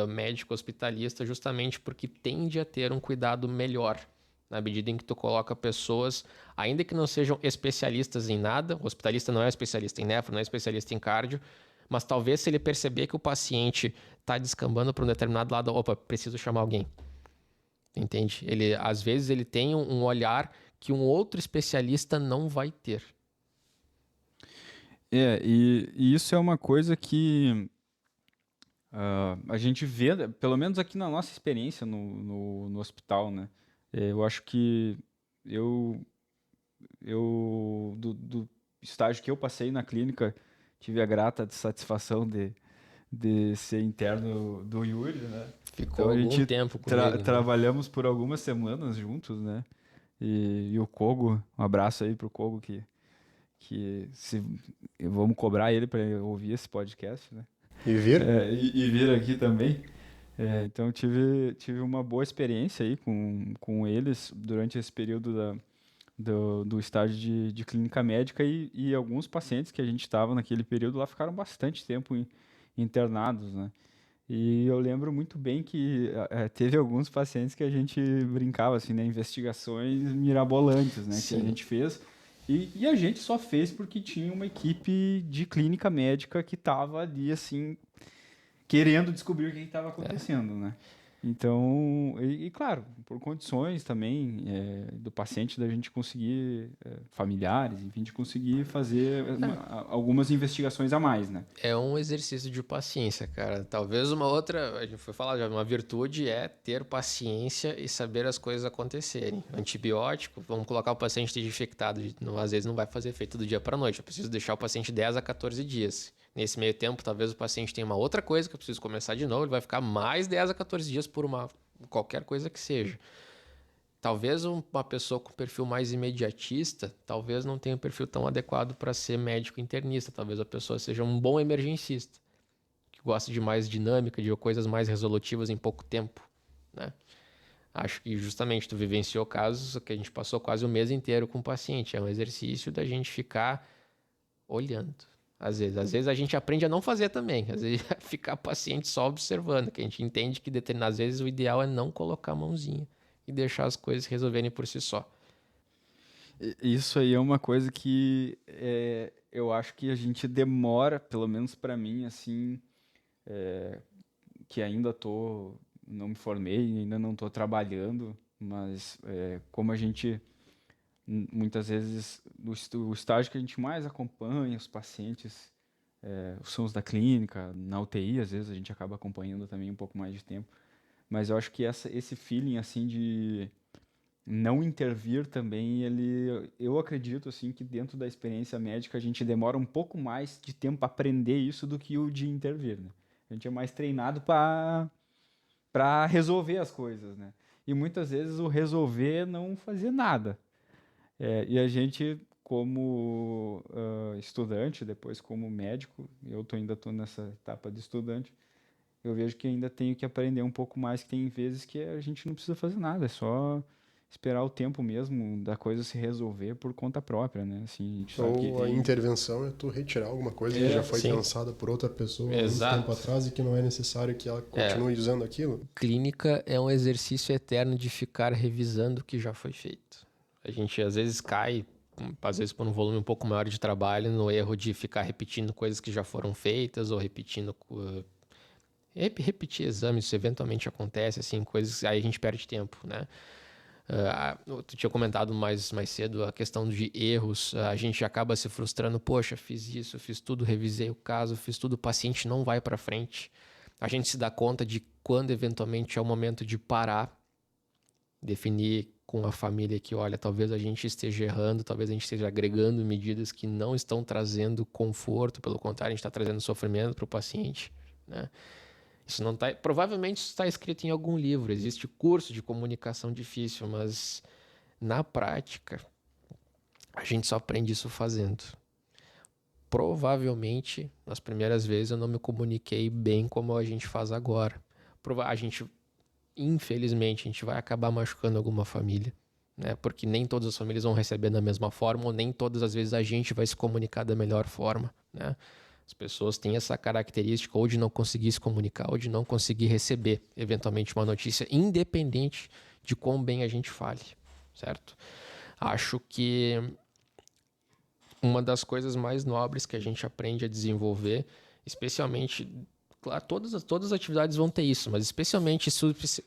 médico hospitalista justamente porque tende a ter um cuidado melhor na medida em que tu coloca pessoas, ainda que não sejam especialistas em nada, o hospitalista não é especialista em nefro, não é especialista em cardio, mas talvez se ele perceber que o paciente está descambando para um determinado lado, opa, preciso chamar alguém, entende? Ele, às vezes ele tem um olhar que um outro especialista não vai ter. E isso é uma coisa que a gente vê, pelo menos aqui na nossa experiência no hospital, né? Eu acho que eu, do estágio que eu passei na clínica, tive a grata satisfação de ser interno do Yuri, né? Ficou Então a algum gente tempo comigo, então. trabalhamos por algumas semanas juntos, né? E o Kogo, um abraço aí pro Kogo que se vamos cobrar ele para ouvir esse podcast, né? E vir? E vir aqui também. Então tive uma boa experiência aí com eles durante esse período do estágio de clínica médica e alguns pacientes que a gente estava naquele período lá ficaram bastante tempo internados, né? E eu lembro muito bem que teve alguns pacientes que a gente brincava assim, né? Investigações mirabolantes, né? Que a Sim. gente fez. E a gente só fez porque tinha uma equipe de clínica médica que estava ali, assim, querendo descobrir o que estava acontecendo, né? Então, claro, por condições também do paciente da gente conseguir, familiares, enfim, de conseguir fazer algumas investigações a mais, né? É um exercício de paciência, cara. Talvez uma outra, a gente foi falar já, uma virtude é ter paciência e saber as coisas acontecerem. Antibiótico, vamos colocar o paciente infectado, às vezes não vai fazer efeito do dia para noite. Eu preciso deixar o paciente 10 a 14 dias. Nesse meio tempo, talvez o paciente tenha uma outra coisa que eu preciso começar de novo, ele vai ficar mais 10 a 14 dias por qualquer coisa que seja. Talvez uma pessoa com perfil mais imediatista, talvez não tenha um perfil tão adequado para ser médico internista. Talvez a pessoa seja um bom emergencista, que gosta de mais dinâmica, de coisas mais resolutivas em pouco tempo, né? Acho que justamente tu vivenciou casos que a gente passou quase o mês inteiro com o paciente. É um exercício da gente ficar olhando. Às vezes a gente aprende a não fazer também. Às vezes ficar paciente só observando, que a gente entende que determinadas vezes o ideal é não colocar a mãozinha e deixar as coisas resolverem por si só. Isso aí é uma coisa que eu acho que a gente demora, pelo menos para mim, assim, que ainda não me formei, ainda não tô trabalhando, mas como a gente muitas vezes o estágio que a gente mais acompanha os pacientes são os da clínica, na UTI às vezes a gente acaba acompanhando também um pouco mais de tempo, mas eu acho que esse feeling assim de não intervir também, eu acredito assim que dentro da experiência médica a gente demora um pouco mais de tempo para aprender isso do que o de intervir, né? A gente é mais treinado para resolver as coisas, né? E muitas vezes o resolver é não fazer nada. E a gente, como estudante, depois como médico, ainda estou nessa etapa de estudante, eu vejo que ainda tenho que aprender um pouco mais, que tem vezes que a gente não precisa fazer nada, é só esperar o tempo mesmo da coisa se resolver por conta própria, né? Assim, a gente sabe que Ou a tem... intervenção é tu retirar alguma coisa que já foi sim. pensada por outra pessoa há muito Exato. tempo atrás e que não é necessário que ela continue usando aquilo. Clínica é um exercício eterno de ficar revisando o que já foi feito. A gente às vezes cai, às vezes por um volume um pouco maior de trabalho, no erro de ficar repetindo coisas que já foram feitas ou repetindo... repetir exames, isso eventualmente acontece, assim, coisas... Aí a gente perde tempo, né? Tu tinha comentado mais cedo a questão de erros, a gente acaba se frustrando, poxa, fiz isso, fiz tudo, revisei o caso, fiz tudo, o paciente não vai para frente. A gente se dá conta de quando eventualmente é o momento de parar, definir com a família que, olha, talvez a gente esteja errando, talvez a gente esteja agregando medidas que não estão trazendo conforto, pelo contrário, a gente está trazendo sofrimento para o paciente, né? Isso não tá, provavelmente isso está escrito em algum livro, existe curso de comunicação difícil, mas na prática a gente só aprende isso fazendo. Provavelmente, nas primeiras vezes eu não me comuniquei bem como a gente faz agora. A gente, infelizmente, a gente vai acabar machucando alguma família, né? Porque nem todas as famílias vão receber da mesma forma, ou nem todas as vezes a gente vai se comunicar da melhor forma, né? As pessoas têm essa característica ou de não conseguir se comunicar ou de não conseguir receber, eventualmente, uma notícia, independente de quão bem a gente fale, certo? Acho que uma das coisas mais nobres que a gente aprende a desenvolver, especialmente, claro, todas as atividades vão ter isso, mas especialmente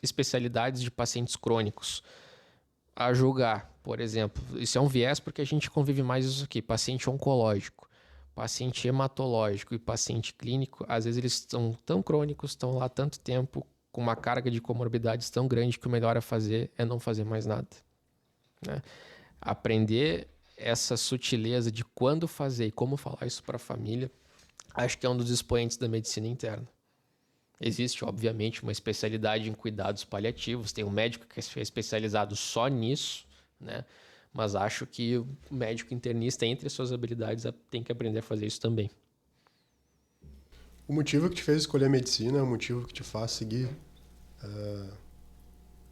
especialidades de pacientes crônicos. A julgar, por exemplo, isso é um viés porque a gente convive mais isso aqui, paciente oncológico. Paciente hematológico e paciente clínico, às vezes eles estão tão crônicos, estão lá tanto tempo, com uma carga de comorbidades tão grande que o melhor a fazer é não fazer mais nada, né? Aprender essa sutileza de quando fazer e como falar isso para a família, acho que é um dos expoentes da medicina interna. Existe, obviamente, uma especialidade em cuidados paliativos, tem um médico que é especializado só nisso, né? Mas acho que o médico internista, entre as suas habilidades, tem que aprender a fazer isso também. O motivo que te fez escolher a medicina é o motivo que te faz seguir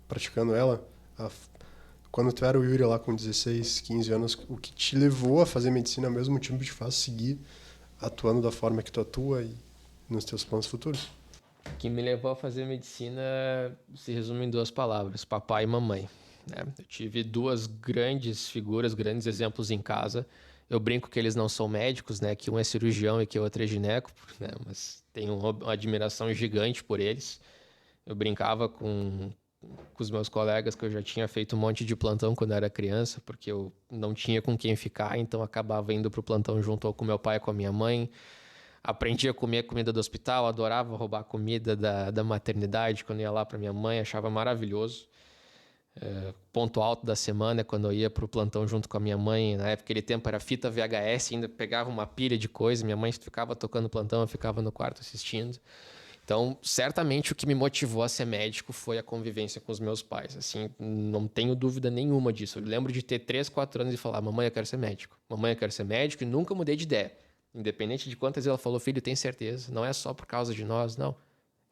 praticando ela? Quando tu era o Yuri lá com 16, 15 anos, o que te levou a fazer medicina é o mesmo motivo que te faz seguir atuando da forma que tu atua e nos teus planos futuros? O que me levou a fazer medicina se resume em 2 palavras: papai e mamãe, né? Eu tive 2 grandes figuras, grandes exemplos em casa. Eu brinco que eles não são médicos, né? Que um é cirurgião e que o outro é gineco, né? Mas tenho uma admiração gigante por eles. Eu brincava com os meus colegas que eu já tinha feito um monte de plantão quando era criança, porque eu não tinha com quem ficar, então acabava indo pro plantão junto ou com meu pai ou com a minha mãe. Aprendi a comer comida do hospital, adorava roubar comida da maternidade quando ia lá para minha mãe, achava maravilhoso. Ponto alto da semana é quando eu ia pro plantão junto com a minha mãe. Na época, aquele tempo era fita VHS, ainda pegava uma pilha de coisa. Minha mãe ficava tocando plantão, eu ficava no quarto assistindo. Então, certamente o que me motivou a ser médico foi a convivência com os meus pais. Assim, não tenho dúvida nenhuma disso. Eu lembro de ter 3, 4 anos e falar: mamãe, eu quero ser médico. Mamãe, eu quero ser médico, e nunca mudei de ideia. Independente de quantas vezes ela falou: filho, tem certeza, não é só por causa de nós, não.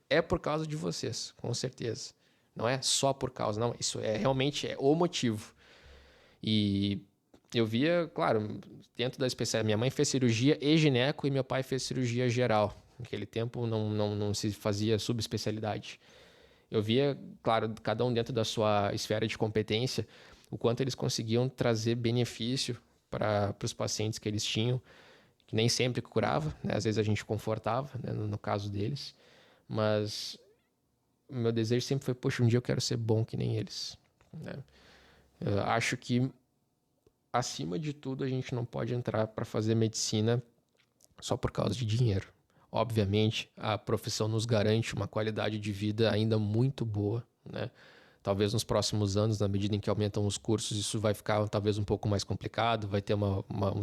É por causa de vocês, com certeza. Não é só por causa, não. Isso é realmente o motivo. E eu via, claro, dentro da especialidade. Minha mãe fez cirurgia e gineco e meu pai fez cirurgia geral. Naquele tempo não se fazia subespecialidade. Eu via, claro, cada um dentro da sua esfera de competência, o quanto eles conseguiam trazer benefício para os pacientes que eles tinham, que nem sempre curava, né? Às vezes a gente confortava, né? No caso deles. Mas o meu desejo sempre foi: poxa, um dia eu quero ser bom que nem eles, né? Eu acho que, acima de tudo, a gente não pode entrar para fazer medicina só por causa de dinheiro. Obviamente, a profissão nos garante uma qualidade de vida ainda muito boa, né? Talvez nos próximos anos, na medida em que aumentam os cursos, isso vai ficar talvez um pouco mais complicado, vai ter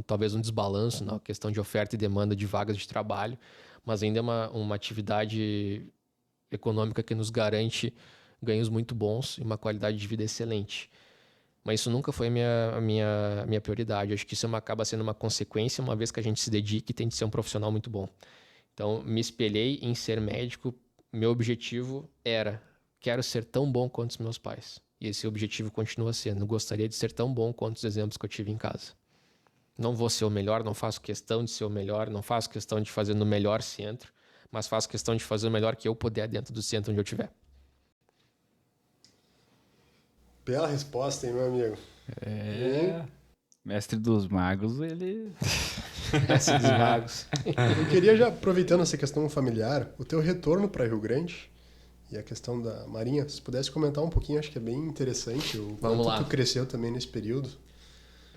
talvez um desbalanço na questão de oferta e demanda de vagas de trabalho, mas ainda é uma atividade econômica que nos garante ganhos muito bons e uma qualidade de vida excelente. Mas isso nunca foi a minha prioridade. Acho que isso acaba sendo uma consequência, uma vez que a gente se dedica e tem de ser um profissional muito bom. Então, me espelhei em ser médico. Meu objetivo era: quero ser tão bom quanto os meus pais. E esse objetivo continua sendo. Eu gostaria de ser tão bom quanto os exemplos que eu tive em casa. Não vou ser o melhor, não faço questão de ser o melhor, não faço questão de fazer no melhor centro, mas faço questão de fazer o melhor que eu puder dentro do centro onde eu estiver. Bela resposta, hein, meu amigo? Mestre dos magos, ele... Mestre dos magos. Eu queria já, aproveitando essa questão familiar, o teu retorno para Rio Grande e a questão da Marinha, se pudesse comentar um pouquinho, acho que é bem interessante o Vamos lá. quanto tu cresceu também nesse período.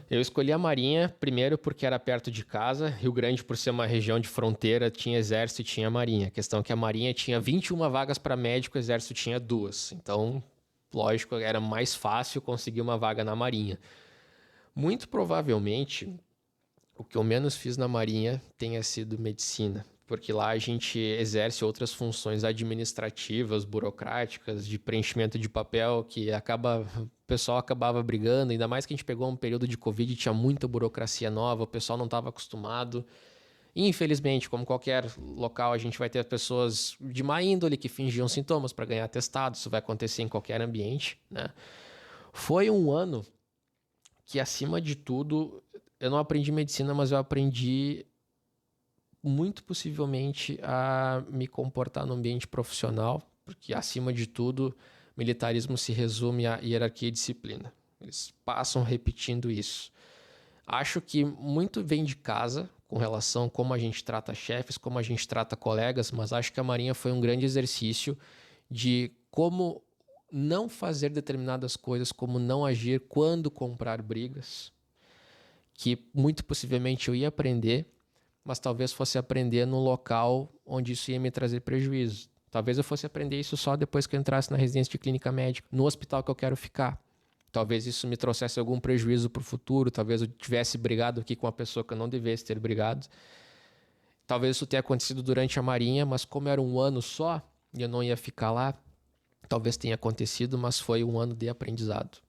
Eu escolhi a Marinha, primeiro porque era perto de casa. Rio Grande, por ser uma região de fronteira, tinha exército e tinha marinha. A questão é que a Marinha tinha 21 vagas para médico, o exército tinha 2. Então, lógico, era mais fácil conseguir uma vaga na Marinha. Muito provavelmente, o que eu menos fiz na Marinha tenha sido medicina, porque lá a gente exerce outras funções administrativas, burocráticas, de preenchimento de papel, que o pessoal acabava brigando, ainda mais que a gente pegou um período de Covid, tinha muita burocracia nova, o pessoal não estava acostumado. E, infelizmente, como qualquer local, a gente vai ter pessoas de má índole que fingiam sintomas para ganhar atestado, isso vai acontecer em qualquer ambiente, né? Foi um ano que, acima de tudo, eu não aprendi medicina, mas eu aprendi muito possivelmente a me comportar no ambiente profissional, porque, acima de tudo, militarismo se resume à hierarquia e disciplina. Eles passam repetindo isso. Acho que muito vem de casa, com relação a como a gente trata chefes, como a gente trata colegas, mas acho que a Marinha foi um grande exercício de como não fazer determinadas coisas, como não agir quando comprar brigas, que muito possivelmente eu ia aprender, mas talvez fosse aprender no local onde isso ia me trazer prejuízo. Talvez eu fosse aprender isso só depois que eu entrasse na residência de clínica médica, no hospital que eu quero ficar. Talvez isso me trouxesse algum prejuízo para o futuro, talvez eu tivesse brigado aqui com uma pessoa que eu não devesse ter brigado. Talvez isso tenha acontecido durante a Marinha, mas como era um ano só e eu não ia ficar lá, talvez tenha acontecido, mas foi um ano de aprendizado.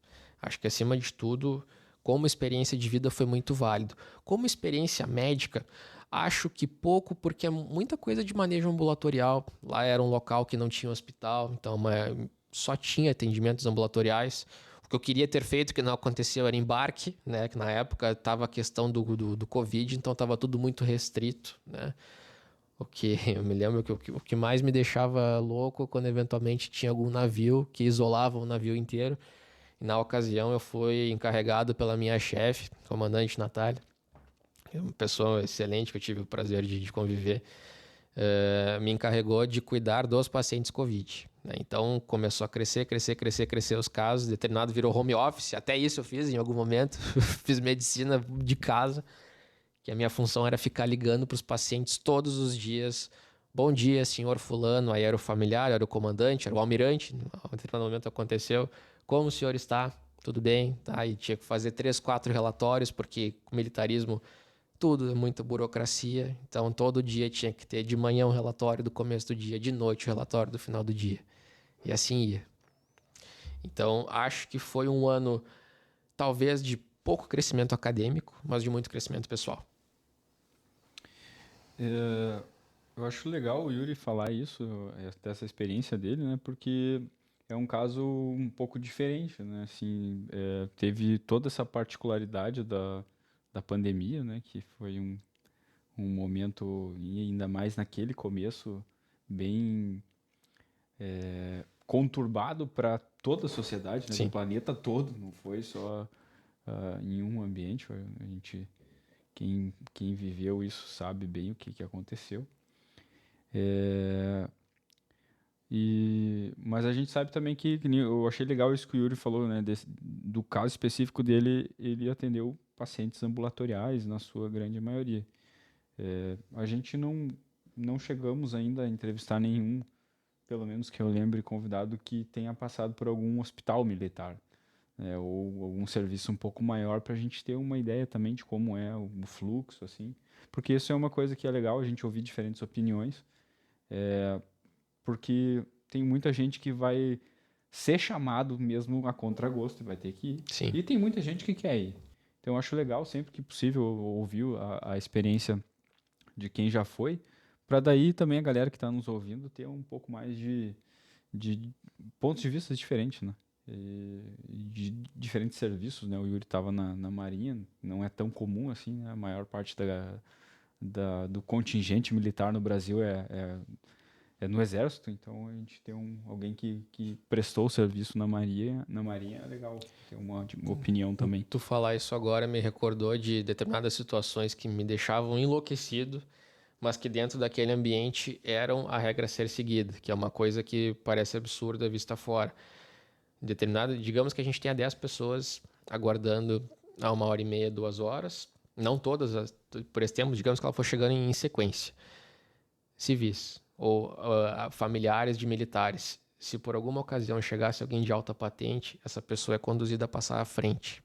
Acho que, acima de tudo, como experiência de vida foi muito válido. Como experiência médica, acho que pouco, porque é muita coisa de manejo ambulatorial. Lá era um local que não tinha hospital, então só tinha atendimentos ambulatoriais. O que eu queria ter feito, que não aconteceu, era embarque, né? Que na época estava a questão do Covid, então estava tudo muito restrito, né? O que eu me lembro que o que mais me deixava louco quando eventualmente tinha algum navio que isolava o navio inteiro. E na ocasião eu fui encarregado pela minha chefe, comandante Natália, uma pessoa excelente que eu tive o prazer de conviver, me encarregou de cuidar dos pacientes Covid, né? Então começou a crescer os casos, determinado virou home office, até isso eu fiz em algum momento, fiz medicina de casa, que a minha função era ficar ligando para os pacientes todos os dias. Bom dia, senhor fulano. Aí era o familiar, era o comandante, era o almirante. Em determinado momento aconteceu. Como o senhor está? Tudo bem? Tá? E tinha que fazer 3, 4 relatórios, porque com militarismo tudo é muita burocracia. Então todo dia tinha que ter de manhã um relatório do começo do dia, de noite o relatório do final do dia. E assim ia. Então acho que foi um ano talvez de pouco crescimento acadêmico, mas de muito crescimento pessoal. Eu acho legal o Yuri falar isso, dessa experiência dele, né? Porque é um caso um pouco diferente, né? Assim, teve toda essa particularidade da pandemia, né? Que foi um momento, e ainda mais naquele começo, bem conturbado para toda a sociedade, né? Do Sim. planeta todo, não foi só em um ambiente. A gente, quem viveu isso sabe bem o que aconteceu. Mas a gente sabe também que nem eu achei legal isso que o Yuri falou, né? Do caso específico dele, ele atendeu pacientes ambulatoriais, na sua grande maioria. A gente não chegamos ainda a entrevistar nenhum, pelo menos que eu lembre, convidado que tenha passado por algum hospital militar, né? Ou algum serviço um pouco maior, para a gente ter uma ideia também de como é o fluxo, assim. Porque isso é uma coisa que é legal, a gente ouvir diferentes opiniões, porque tem muita gente que vai ser chamado mesmo a contragosto e vai ter que ir. Sim. E tem muita gente que quer ir. Então eu acho legal, sempre que possível, ouvir a experiência de quem já foi, para daí também a galera que está nos ouvindo ter um pouco mais de pontos de vista diferentes, né? de diferentes serviços, né? O Yuri estava na Marinha, não é tão comum assim, né? A maior parte do contingente militar no Brasil é no Exército, então a gente tem alguém que prestou serviço na Marinha é legal ter uma opinião também. Tu falar isso agora me recordou de determinadas situações que me deixavam enlouquecido, mas que dentro daquele ambiente eram a regra a ser seguida, que é uma coisa que parece absurda vista fora. Digamos que a gente tenha 10 pessoas aguardando a 1h30, 2 horas, não todas por esse tempo, digamos que ela for chegando em sequência. Civis ou familiares de militares. Se por alguma ocasião chegasse alguém de alta patente, essa pessoa é conduzida a passar à frente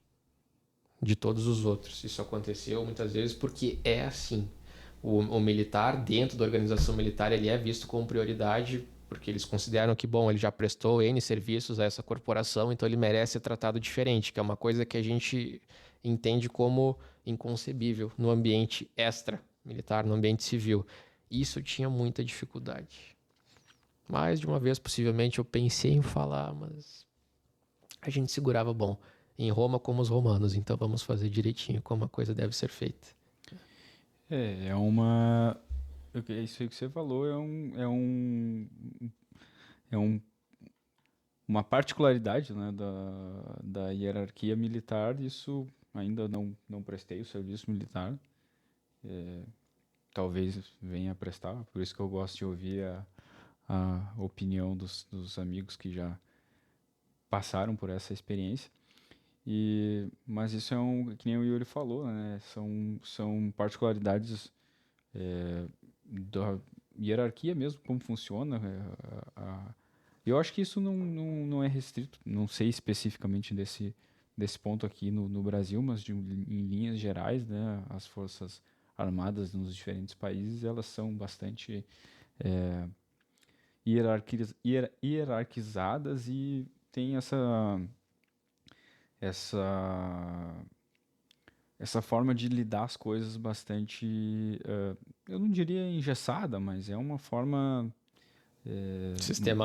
de todos os outros. Isso aconteceu muitas vezes porque é assim. O militar, dentro da organização militar, ele é visto como prioridade porque eles consideram que, bom, ele já prestou N serviços a essa corporação, então ele merece ser tratado diferente, que é uma coisa que a gente entende como inconcebível no ambiente extra-militar, no ambiente civil. Isso eu tinha muita dificuldade. Mais de uma vez, possivelmente, eu pensei em falar, mas a gente segurava, bom, em Roma como os romanos, então vamos fazer direitinho como a coisa deve ser feita. Isso aí que você falou uma particularidade, né, da hierarquia militar. Isso ainda não prestei o serviço militar. Talvez venha a prestar, por isso que eu gosto de ouvir a opinião dos amigos que já passaram por essa experiência. Mas isso que nem o Yuri falou, né? São particularidades da hierarquia mesmo, como funciona. Eu acho que isso não é restrito, não sei especificamente desse ponto aqui no Brasil, mas em linhas gerais, né? As forças armadas nos diferentes países, elas são bastante hierarquizadas e tem essa forma de lidar as coisas bastante, eu não diria engessada, mas é uma forma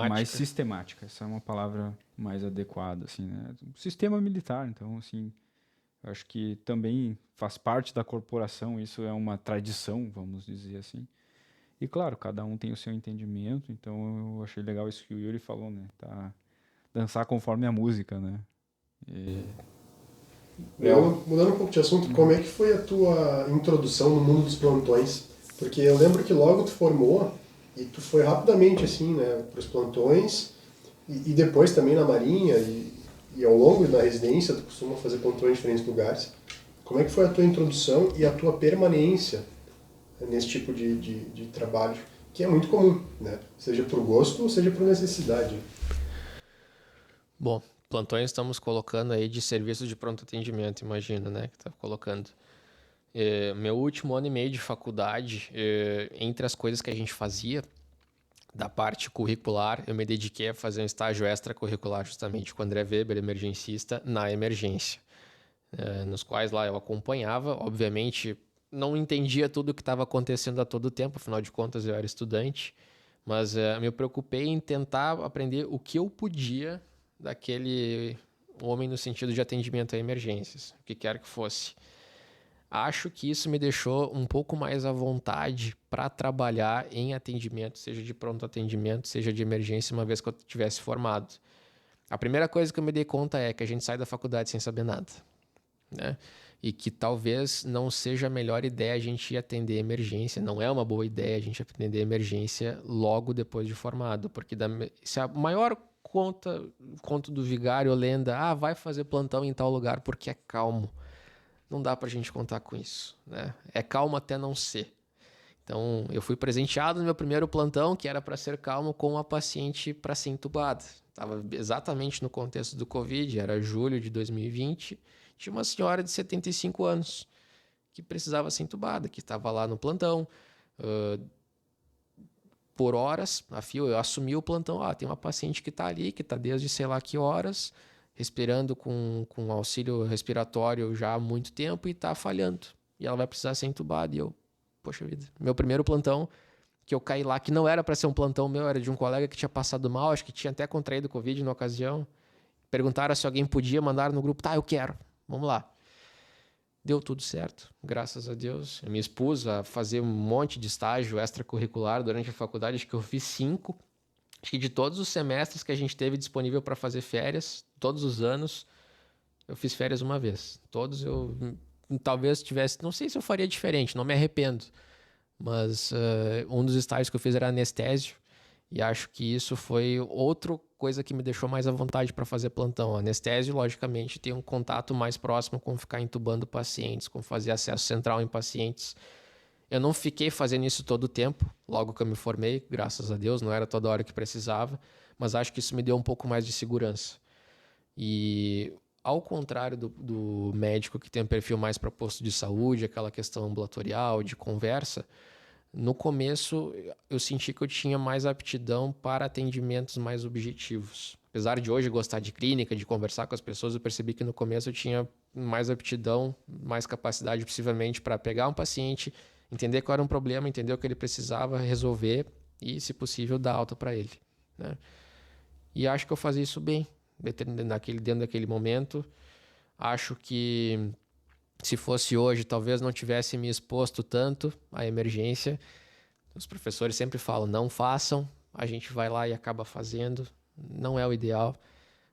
mais sistemática. Essa é uma palavra mais adequada, assim, né? Sistema militar, então, assim, eu acho que também faz parte da corporação, isso é uma tradição, vamos dizer assim. E, claro, cada um tem o seu entendimento, então eu achei legal isso que o Yuri falou, né? Dançar conforme a música, né? Mudando um pouco de assunto, como é que foi a tua introdução no mundo dos plantões? Porque eu lembro que logo tu formou e tu foi rapidamente, assim, né, para os plantões e depois também na Marinha e ao longo da residência tu costuma fazer plantões em diferentes lugares. Como é que foi a tua introdução e a tua permanência nesse tipo de trabalho, que é muito comum, né? Seja por gosto ou seja por necessidade. Bom, plantões estamos colocando aí de serviço de pronto atendimento, imagino, né? Que tá colocando. Meu último ano e meio de faculdade, entre as coisas que a gente fazia, da parte curricular, eu me dediquei a fazer um estágio extracurricular justamente com o André Weber, emergencista, na emergência. Nos quais lá eu acompanhava, obviamente não entendia tudo o que estava acontecendo a todo tempo, afinal de contas eu era estudante, mas me preocupei em tentar aprender o que eu podia daquele homem no sentido de atendimento a emergências, o que quer que fosse. Acho que isso me deixou um pouco mais à vontade para trabalhar em atendimento, seja de pronto atendimento, seja de emergência, uma vez que eu tivesse formado. A primeira coisa que eu me dei conta é que a gente sai da faculdade sem saber nada, né? E que talvez não seja a melhor ideia a gente ir atender emergência, não é uma boa ideia a gente atender emergência logo depois de formado, porque se a maior conto do vigário ou lenda, vai fazer plantão em tal lugar porque é calmo. Não dá pra gente contar com isso, né? É calmo até não ser. Então, eu fui presenteado no meu primeiro plantão, que era para ser calmo, com uma paciente para ser entubada. Estava exatamente no contexto do Covid, era julho de 2020. Tinha uma senhora de 75 anos que precisava ser entubada, que estava lá no plantão. Por horas, a fio, eu assumi o plantão. Tem uma paciente que está ali, que está desde sei lá que horas, respirando com auxílio respiratório já há muito tempo e está falhando. E ela vai precisar ser entubada. E eu, poxa vida, meu primeiro plantão, que eu caí lá, que não era para ser um plantão meu, era de um colega que tinha passado mal, acho que tinha até contraído Covid na ocasião. perguntaram se alguém podia, mandar no grupo, tá, eu quero, vamos lá. Deu tudo certo, graças a Deus. Eu me expus a fazer um monte de estágio extracurricular durante a faculdade, acho que eu fiz 5. Acho que de todos os semestres que a gente teve disponível para fazer férias, todos os anos, eu fiz férias uma vez. Todos eu talvez tivesse, não sei se eu faria diferente, não me arrependo. Mas um dos estágios que eu fiz era anestésio. E acho que isso foi outra coisa que me deixou mais à vontade para fazer plantão. Anestésio, logicamente, tem um contato mais próximo com ficar entubando pacientes, com fazer acesso central em pacientes. Eu não fiquei fazendo isso todo o tempo, logo que eu me formei, graças a Deus, não era toda hora que precisava, mas acho que isso me deu um pouco mais de segurança. E ao contrário do médico que tem um perfil mais para posto de saúde, aquela questão ambulatorial, de conversa, no começo eu senti que eu tinha mais aptidão para atendimentos mais objetivos. Apesar de hoje gostar de clínica, de conversar com as pessoas, eu percebi que no começo eu tinha mais aptidão, mais capacidade possivelmente para pegar um paciente, entender qual era um problema, entender o que ele precisava resolver e, se possível, dar alta para ele, né? E acho que eu fazia isso bem dentro daquele momento. Acho que se fosse hoje, talvez não tivesse me exposto tanto à emergência. Os professores sempre falam, não façam, a gente vai lá e acaba fazendo. Não é o ideal,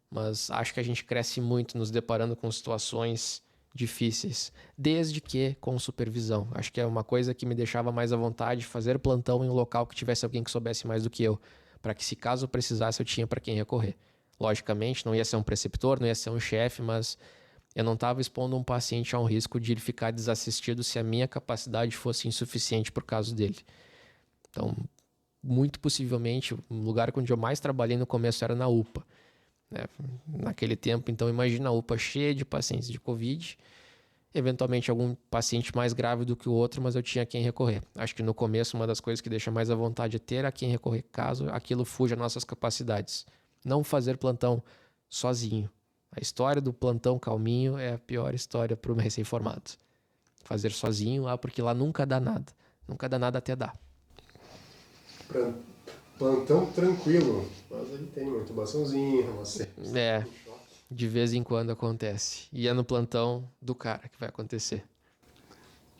mas acho que a gente cresce muito nos deparando com situações difíceis, desde que com supervisão. Acho que é uma coisa que me deixava mais à vontade fazer plantão em um local que tivesse alguém que soubesse mais do que eu, para que, se caso eu precisasse, eu tinha para quem recorrer. Logicamente, não ia ser um preceptor, não ia ser um chefe, mas eu não estava expondo um paciente a um risco de ele ficar desassistido se a minha capacidade fosse insuficiente por causa dele. Então, muito possivelmente, o lugar onde eu mais trabalhei no começo era na UPA, né? Naquele tempo, então, imagina a UPA cheia de pacientes de Covid, eventualmente algum paciente mais grave do que o outro, mas eu tinha a quem recorrer. Acho que no começo uma das coisas que deixa mais à vontade é ter a quem recorrer caso aquilo fuja às nossas capacidades. Não fazer plantão sozinho. A história do plantão calminho é a pior história para o recém-formado. Fazer sozinho, porque lá nunca dá nada. Nunca dá nada até dar. Plantão tranquilo, mas ele tem uma intubaçãozinha, De vez em quando acontece. E é no plantão do cara que vai acontecer.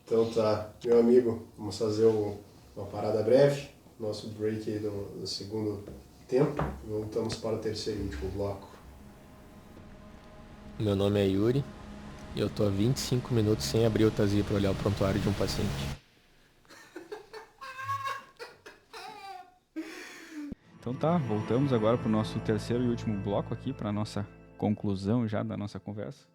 Então tá, meu amigo, vamos fazer uma parada breve, nosso break aí do segundo tempo. Voltamos para o terceiro e último bloco. Meu nome é Yuri e eu tô há 25 minutos sem abrir o TASI para olhar o prontuário de um paciente. Então tá, voltamos agora para o nosso terceiro e último bloco aqui, para a nossa conclusão já da nossa conversa.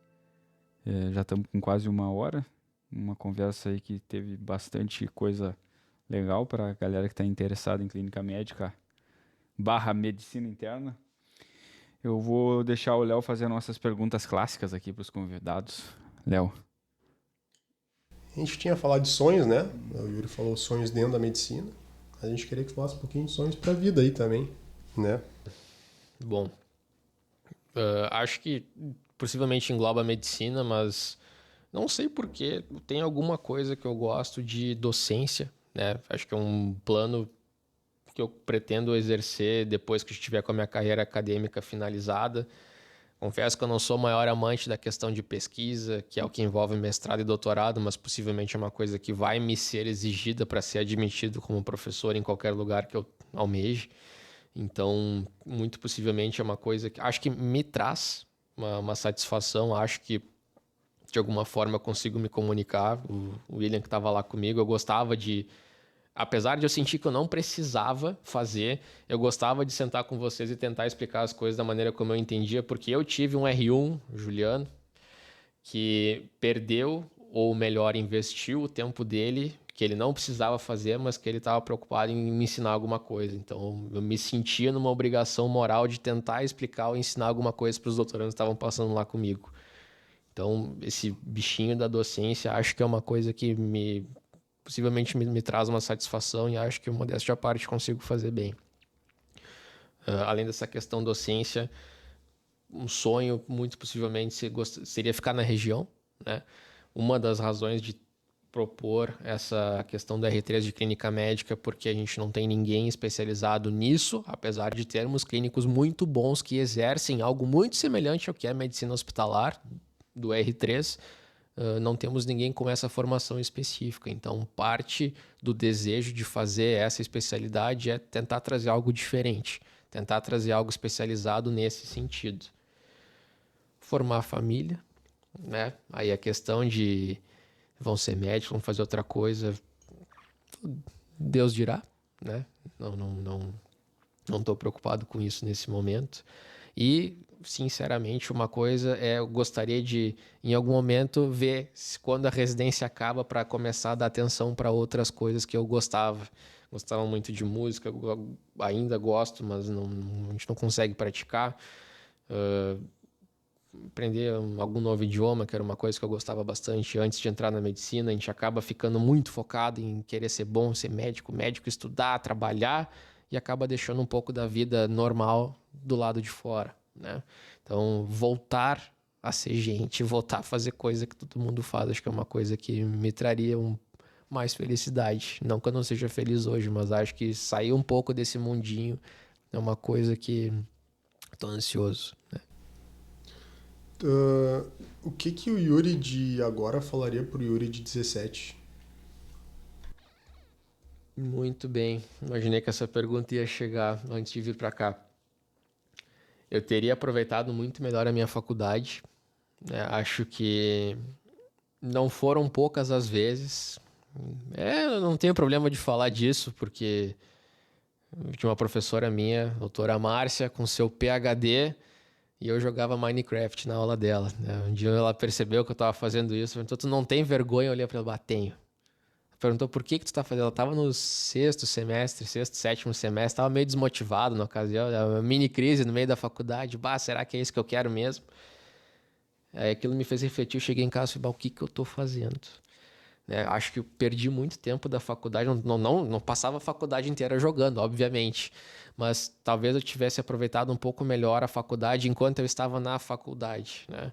Já estamos com quase 1 hora, uma conversa aí que teve bastante coisa legal para a galera que está interessada em clínica médica / medicina interna. Eu vou deixar o Léo fazer nossas perguntas clássicas aqui para os convidados. Léo. A gente tinha falado de sonhos, né? O Yuri falou sonhos dentro da medicina. A gente queria que falasse um pouquinho de sonhos para a vida aí também, né? Bom, acho que possivelmente engloba a medicina, mas não sei porquê. Tem alguma coisa que eu gosto de docência, né? Acho que é um plano que eu pretendo exercer depois que estiver com a minha carreira acadêmica finalizada. Confesso que eu não sou o maior amante da questão de pesquisa, que é o que envolve mestrado e doutorado, mas possivelmente é uma coisa que vai me ser exigida para ser admitido como professor em qualquer lugar que eu almeje. Então, muito possivelmente é uma coisa que acho que me traz uma satisfação. Acho que de alguma forma eu consigo me comunicar. O William que estava lá comigo, eu gostava de... Apesar de eu sentir que eu não precisava fazer, eu gostava de sentar com vocês e tentar explicar as coisas da maneira como eu entendia, porque eu tive um R1, Juliano, que perdeu, ou melhor, investiu o tempo dele, que ele não precisava fazer, mas que ele estava preocupado em me ensinar alguma coisa. Então, eu me sentia numa obrigação moral de tentar explicar ou ensinar alguma coisa para os doutorandos que estavam passando lá comigo. Então, esse bichinho da docência, acho que é uma coisa que possivelmente me traz uma satisfação e acho que, modéstia à parte, consigo fazer bem. Além dessa questão docência, um sonho, muito possivelmente, seria ficar na região, né? Uma das razões de propor essa questão do R3 de clínica médica, porque a gente não tem ninguém especializado nisso, apesar de termos clínicos muito bons que exercem algo muito semelhante ao que é a medicina hospitalar do R3. Não temos ninguém com essa formação específica. Então, parte do desejo de fazer essa especialidade é tentar trazer algo diferente, tentar trazer algo especializado nesse sentido. Formar a família, né? Aí a questão de vão ser médicos, vão fazer outra coisa, Deus dirá, né? Não estou preocupado com isso nesse momento. E, sinceramente, uma coisa é, eu gostaria de, em algum momento, ver se, quando a residência acaba, para começar a dar atenção para outras coisas que eu gostava. Gostava muito de música, ainda gosto, mas a gente não consegue praticar. Aprender algum novo idioma, que era uma coisa que eu gostava bastante antes de entrar na medicina. A gente acaba ficando muito focado em querer ser bom, ser médico, estudar, trabalhar, e acaba deixando um pouco da vida normal do lado de fora, né? Então, voltar a ser gente, voltar a fazer coisa que todo mundo faz, acho que é uma coisa que me traria mais felicidade. Não que eu não seja feliz hoje, mas acho que sair um pouco desse mundinho é uma coisa que estou ansioso, né? O que o Yuri de agora falaria pro Yuri de 17? Muito bem. Imaginei que essa pergunta ia chegar antes de vir para cá. Eu teria aproveitado muito melhor a minha faculdade, né? Acho que não foram poucas as vezes. Eu não tenho problema de falar disso, porque eu tinha uma professora minha, doutora Márcia, com seu PhD, e eu jogava Minecraft na aula dela, né? Um dia ela percebeu que eu estava fazendo isso, perguntou: tu não tem vergonha? Eu olhei para ela: tenho. Perguntou por que tu está fazendo. Ela estava no sexto, sétimo semestre, estava meio desmotivado na ocasião, uma mini crise no meio da faculdade. Será que é isso que eu quero mesmo? Aí aquilo me fez refletir. Eu cheguei em casa e falei: o que eu estou fazendo? Né? Acho que eu perdi muito tempo da faculdade, não passava a faculdade inteira jogando, obviamente, mas talvez eu tivesse aproveitado um pouco melhor a faculdade enquanto eu estava na faculdade, né?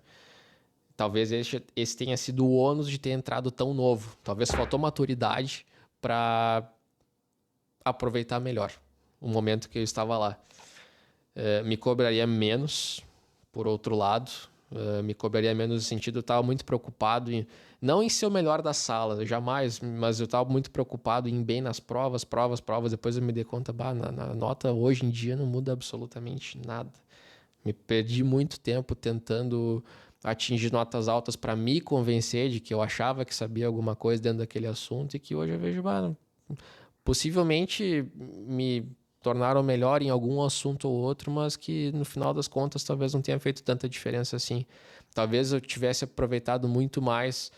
Talvez esse tenha sido o ônus de ter entrado tão novo. Talvez faltou maturidade para aproveitar melhor o momento que eu estava lá. Me cobraria menos, por outro lado. Me cobraria menos no sentido, eu estava muito preocupado não em ser o melhor da sala, jamais, mas eu estava muito preocupado em ir bem nas provas. Depois eu me dei conta, na nota hoje em dia não muda absolutamente nada. Me perdi muito tempo tentando atingir notas altas para me convencer de que eu achava que sabia alguma coisa dentro daquele assunto, e que hoje eu vejo, possivelmente me tornaram melhor em algum assunto ou outro, mas que no final das contas talvez não tenha feito tanta diferença assim. Talvez eu tivesse aproveitado muito mais.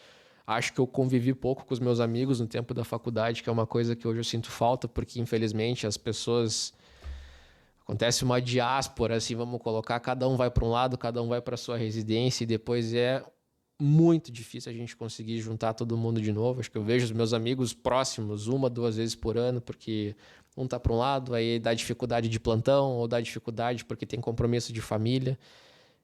Acho que eu convivi pouco com os meus amigos no tempo da faculdade, que é uma coisa que hoje eu sinto falta, porque infelizmente as pessoas... Acontece uma diáspora, assim, vamos colocar, cada um vai para um lado, cada um vai para sua residência, e depois é muito difícil a gente conseguir juntar todo mundo de novo. Acho que eu vejo os meus amigos próximos 1-2 vezes por ano, porque um tá para um lado, aí dá dificuldade de plantão, ou dá dificuldade porque tem compromisso de família.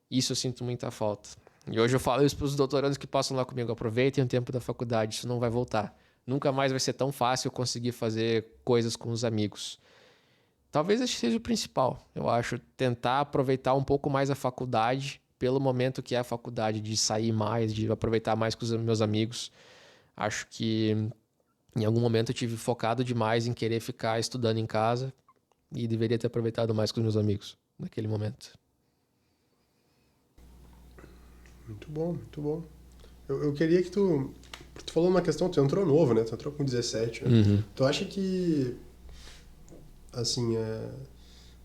Isso eu sinto muita falta. E hoje eu falo isso para os doutorandos que passam lá comigo: aproveitem o tempo da faculdade, isso não vai voltar. Nunca mais vai ser tão fácil conseguir fazer coisas com os amigos. Talvez esse seja o principal, eu acho, tentar aproveitar um pouco mais a faculdade, pelo momento que é a faculdade, de sair mais, de aproveitar mais com os meus amigos. Acho que em algum momento eu tive focado demais em querer ficar estudando em casa, e deveria ter aproveitado mais com os meus amigos naquele momento. Muito bom, muito bom. Eu queria que tu falou uma questão, tu entrou novo, né? Tu entrou com 17, né? Uhum. Tu acha que, assim,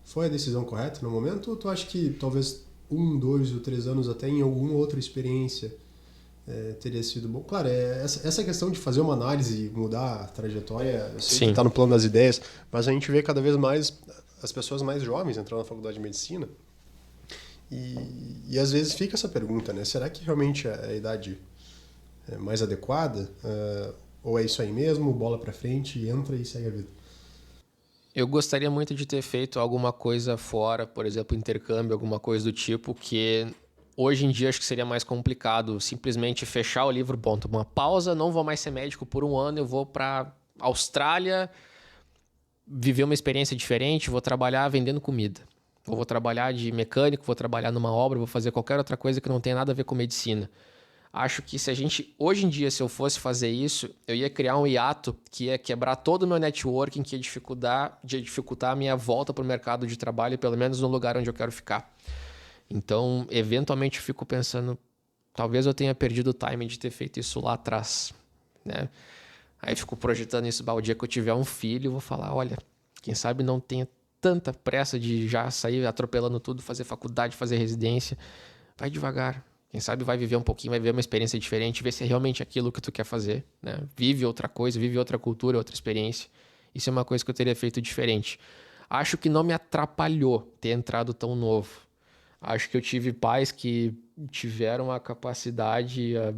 foi a decisão correta no momento? Ou tu acha que talvez 1, 2 ou 3 anos até em alguma outra experiência teria sido bom? Claro, essa questão de fazer uma análise e mudar a trajetória, eu sei que tá no plano das ideias, mas a gente vê cada vez mais as pessoas mais jovens entrando na faculdade de medicina, e às vezes fica essa pergunta, né? Será que realmente é a idade mais adequada? Ou é isso aí mesmo, bola pra frente, entra e segue a vida? Eu gostaria muito de ter feito alguma coisa fora, por exemplo, intercâmbio, alguma coisa do tipo, que hoje em dia acho que seria mais complicado simplesmente fechar o livro, bom, tomar uma pausa, não vou mais ser médico por um ano, eu vou para Austrália viver uma experiência diferente, vou trabalhar vendendo comida. Ou vou trabalhar de mecânico, vou trabalhar numa obra, vou fazer qualquer outra coisa que não tenha nada a ver com medicina. Acho que se a gente, hoje em dia, se eu fosse fazer isso, eu ia criar um hiato que ia quebrar todo o meu networking, que ia dificultar a minha volta para o mercado de trabalho, pelo menos no lugar onde eu quero ficar. Então, eventualmente, eu fico pensando, talvez eu tenha perdido o timing de ter feito isso lá atrás, né? Aí fico projetando isso, o dia que eu tiver um filho, eu vou falar, olha, quem sabe não tenha tanta pressa de já sair atropelando tudo, fazer faculdade, fazer residência. Vai devagar. Quem sabe vai viver um pouquinho, vai viver uma experiência diferente, ver se é realmente aquilo que tu quer fazer, né? Vive outra coisa, vive outra cultura, outra experiência. Isso é uma coisa que eu teria feito diferente. Acho que não me atrapalhou ter entrado tão novo. Acho que eu tive pais que tiveram a capacidade, a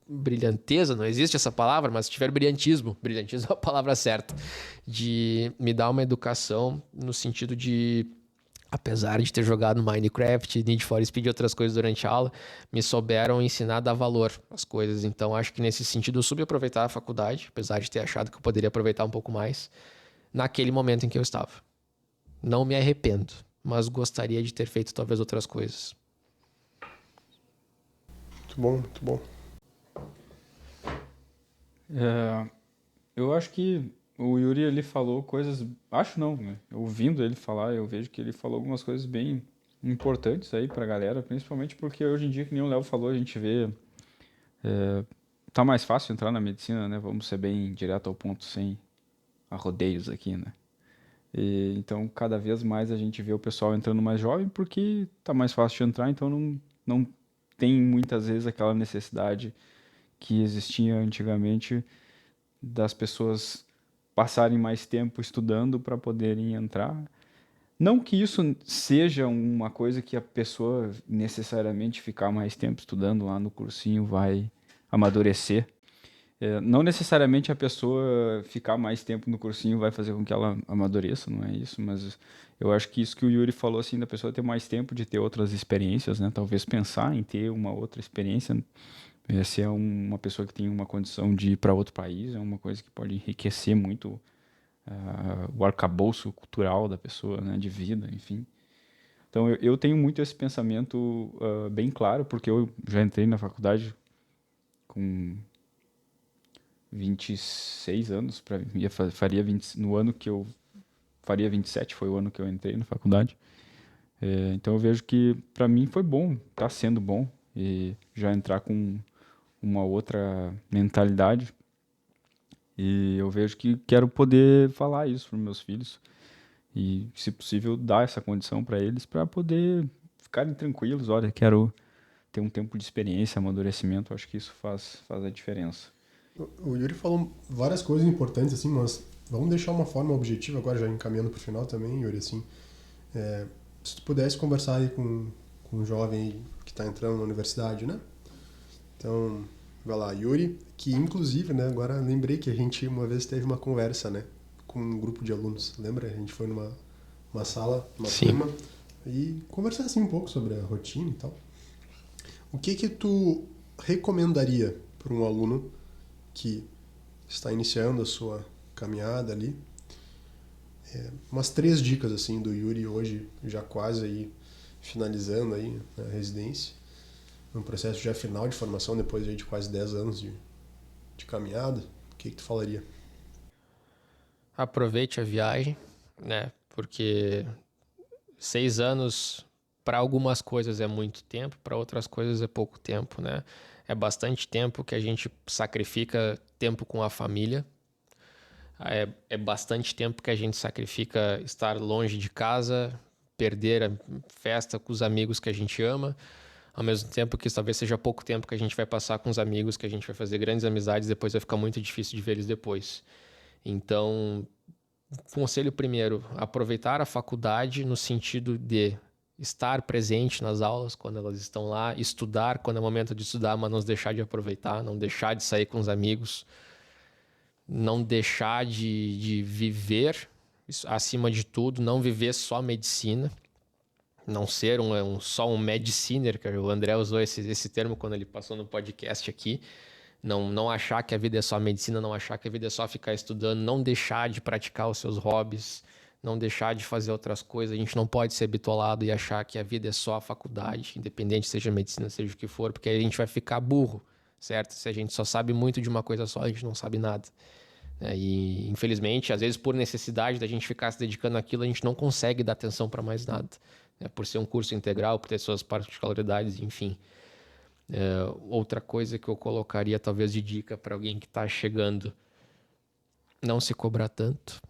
brilhanteza, não existe essa palavra, mas tiveram brilhantismo é a palavra certa, de me dar uma educação no sentido de, apesar de ter jogado Minecraft, Need for Speed e outras coisas durante a aula, me souberam ensinar a dar valor às coisas. Então, acho que nesse sentido eu soube aproveitar a faculdade, apesar de ter achado que eu poderia aproveitar um pouco mais, naquele momento em que eu estava. Não me arrependo, mas gostaria de ter feito talvez outras coisas. Muito bom, muito bom. Eu acho que o Yuri ele falou coisas, acho não, né? Ouvindo ele falar, eu vejo que ele falou algumas coisas bem importantes aí pra galera, principalmente porque hoje em dia, que nem o Léo falou, a gente vê, tá mais fácil entrar na medicina, né? Vamos ser bem direto ao ponto, sem rodeios aqui, né? Então, cada vez mais a gente vê o pessoal entrando mais jovem porque tá mais fácil de entrar, então não tem muitas vezes aquela necessidade que existia antigamente das pessoas passarem mais tempo estudando para poderem entrar. Não que isso seja uma coisa que a pessoa necessariamente ficar mais tempo estudando lá no cursinho vai amadurecer. Não necessariamente a pessoa ficar mais tempo no cursinho vai fazer com que ela amadureça, não é isso, mas eu acho que isso que o Yuri falou, assim, da pessoa ter mais tempo de ter outras experiências, né? Talvez pensar em ter uma outra experiência. Se é uma pessoa que tem uma condição de ir para outro país, é uma coisa que pode enriquecer muito o arcabouço cultural da pessoa, né, de vida, enfim. Então eu tenho muito esse pensamento bem claro, porque eu já entrei na faculdade com 26 anos, faria 20, no ano que eu faria 27, foi o ano que eu entrei na faculdade. Então eu vejo que para mim foi bom, está sendo bom, e já entrar com uma outra mentalidade. E eu vejo que quero poder falar isso para meus filhos e, se possível, dar essa condição para eles para poder ficarem tranquilos. Olha, quero ter um tempo de experiência, amadurecimento. Acho que isso faz a diferença. O Yuri falou várias coisas importantes, assim, mas vamos deixar uma forma objetiva agora, já encaminhando pro final também, Yuri, assim. Se tu pudesse conversar aí com um jovem que está entrando na universidade, né? Então, vai lá, Yuri, que inclusive, né, agora lembrei que a gente uma vez teve uma conversa, né, com um grupo de alunos, lembra? A gente foi numa sala, uma turma, e conversar assim um pouco sobre a rotina e tal. O que tu recomendaria para um aluno que está iniciando a sua caminhada ali? Umas 3 dicas assim do Yuri hoje, já quase aí finalizando aí a residência, um processo já final de formação depois aí de quase 10 anos de caminhada. O que tu falaria? Aproveite a viagem, né? Porque 6 anos para algumas coisas é muito tempo, para outras coisas é pouco tempo, né? É bastante tempo que a gente sacrifica tempo com a família. É bastante tempo que a gente sacrifica estar longe de casa, perder a festa com os amigos que a gente ama, ao mesmo tempo que talvez seja pouco tempo que a gente vai passar com os amigos, que a gente vai fazer grandes amizades, depois vai ficar muito difícil de ver eles depois. Então, conselho primeiro, aproveitar a faculdade no sentido de estar presente nas aulas quando elas estão lá, estudar quando é momento de estudar, mas não deixar de aproveitar, não deixar de sair com os amigos, não deixar de viver, acima de tudo, não viver só medicina, não ser só um mediciner, que o André usou esse termo quando ele passou no podcast aqui. Não achar que a vida é só medicina, não achar que a vida é só ficar estudando, não deixar de praticar os seus hobbies, não deixar de fazer outras coisas. A gente não pode ser bitolado e achar que a vida é só a faculdade, independente seja medicina, seja o que for, porque aí a gente vai ficar burro, certo? Se a gente só sabe muito de uma coisa só, a gente não sabe nada. E, infelizmente, às vezes por necessidade da gente ficar se dedicando àquilo, a gente não consegue dar atenção para mais nada. Por ser um curso integral, por ter suas particularidades, enfim. Outra coisa que eu colocaria talvez de dica para alguém que está chegando: não se cobrar tanto,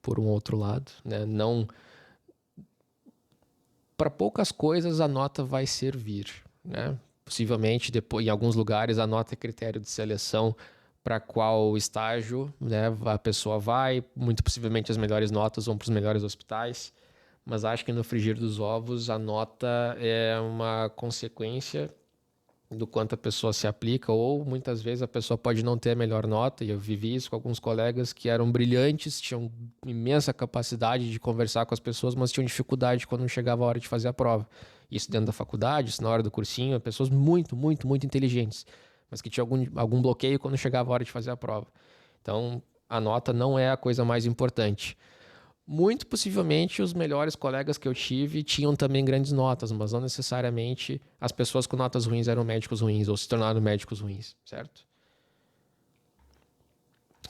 por um outro lado, né? Não, para poucas coisas a nota vai servir, né? Possivelmente depois, em alguns lugares, a nota é critério de seleção para qual estágio, né, a pessoa vai. Muito possivelmente as melhores notas vão para os melhores hospitais, mas acho que no frigir dos ovos a nota é uma consequência do quanto a pessoa se aplica, ou muitas vezes a pessoa pode não ter a melhor nota, e eu vivi isso com alguns colegas que eram brilhantes, tinham imensa capacidade de conversar com as pessoas, mas tinham dificuldade quando chegava a hora de fazer a prova. Isso dentro da faculdade, isso na hora do cursinho, pessoas muito, muito, muito inteligentes, mas que tinham algum bloqueio quando chegava a hora de fazer a prova. Então, a nota não é a coisa mais importante. Muito possivelmente os melhores colegas que eu tive tinham também grandes notas, mas não necessariamente as pessoas com notas ruins eram médicos ruins ou se tornaram médicos ruins, certo?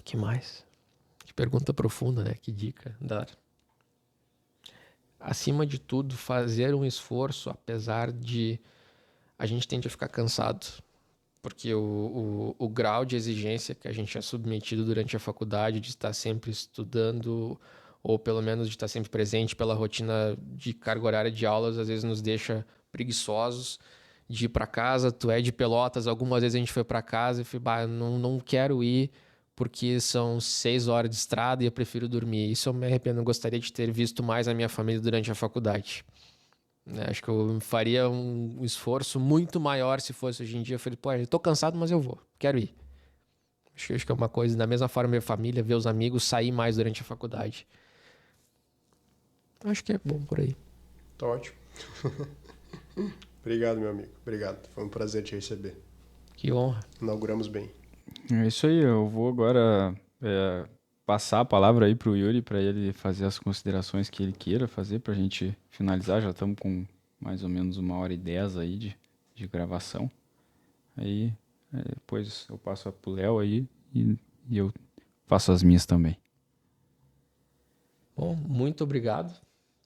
Que mais? Que pergunta profunda, né? Que dica dar. Acima de tudo, fazer um esforço, apesar de a gente tende a ficar cansado, porque o grau de exigência que a gente é submetido durante a faculdade, de estar sempre estudando, ou pelo menos de estar sempre presente pela rotina de carga horária de aulas, às vezes nos deixa preguiçosos de ir para casa. Tu é de Pelotas, algumas vezes a gente foi para casa e falei, não quero ir porque são 6 horas de estrada e eu prefiro dormir. Isso eu me arrependo, eu gostaria de ter visto mais a minha família durante a faculdade. Acho que eu faria um esforço muito maior se fosse hoje em dia. Eu falei, eu tô cansado, mas eu vou, quero ir. Acho que é uma coisa, da mesma forma, minha família, ver os amigos, sair mais durante a faculdade. Acho que é bom por aí. Tá ótimo. Obrigado, meu amigo. Obrigado. Foi um prazer te receber. Que honra. Inauguramos bem. É isso aí, eu vou agora passar a palavra aí pro Yuri para ele fazer as considerações que ele queira fazer pra gente finalizar. Já estamos com mais ou menos 1h10 aí de gravação. Aí depois eu passo pro Léo aí e eu faço as minhas também. Bom, muito obrigado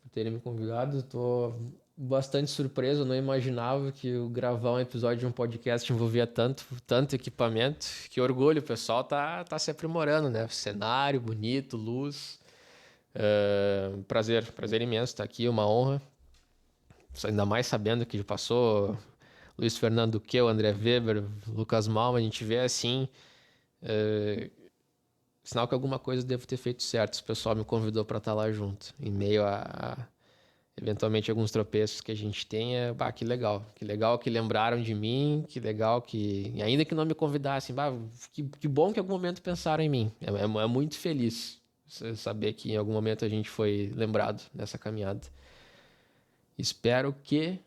por terem me convidado. Estou bastante surpreso, eu não imaginava que eu gravar um episódio de um podcast envolvia tanto equipamento. Que orgulho, o pessoal tá se aprimorando, né? Cenário bonito, luz. Prazer imenso estar aqui, uma honra. Ainda mais sabendo que passou Luiz Fernando Duque, André Weber, Lucas Malma, a gente vê assim, sinal que alguma coisa devo ter feito certo. O pessoal me convidou para estar lá junto, em meio a eventualmente alguns tropeços que a gente tem. Que legal que lembraram de mim, que legal que, ainda que não me convidassem, que bom que em algum momento pensaram em mim. É muito feliz saber que em algum momento a gente foi lembrado nessa caminhada. Espero que,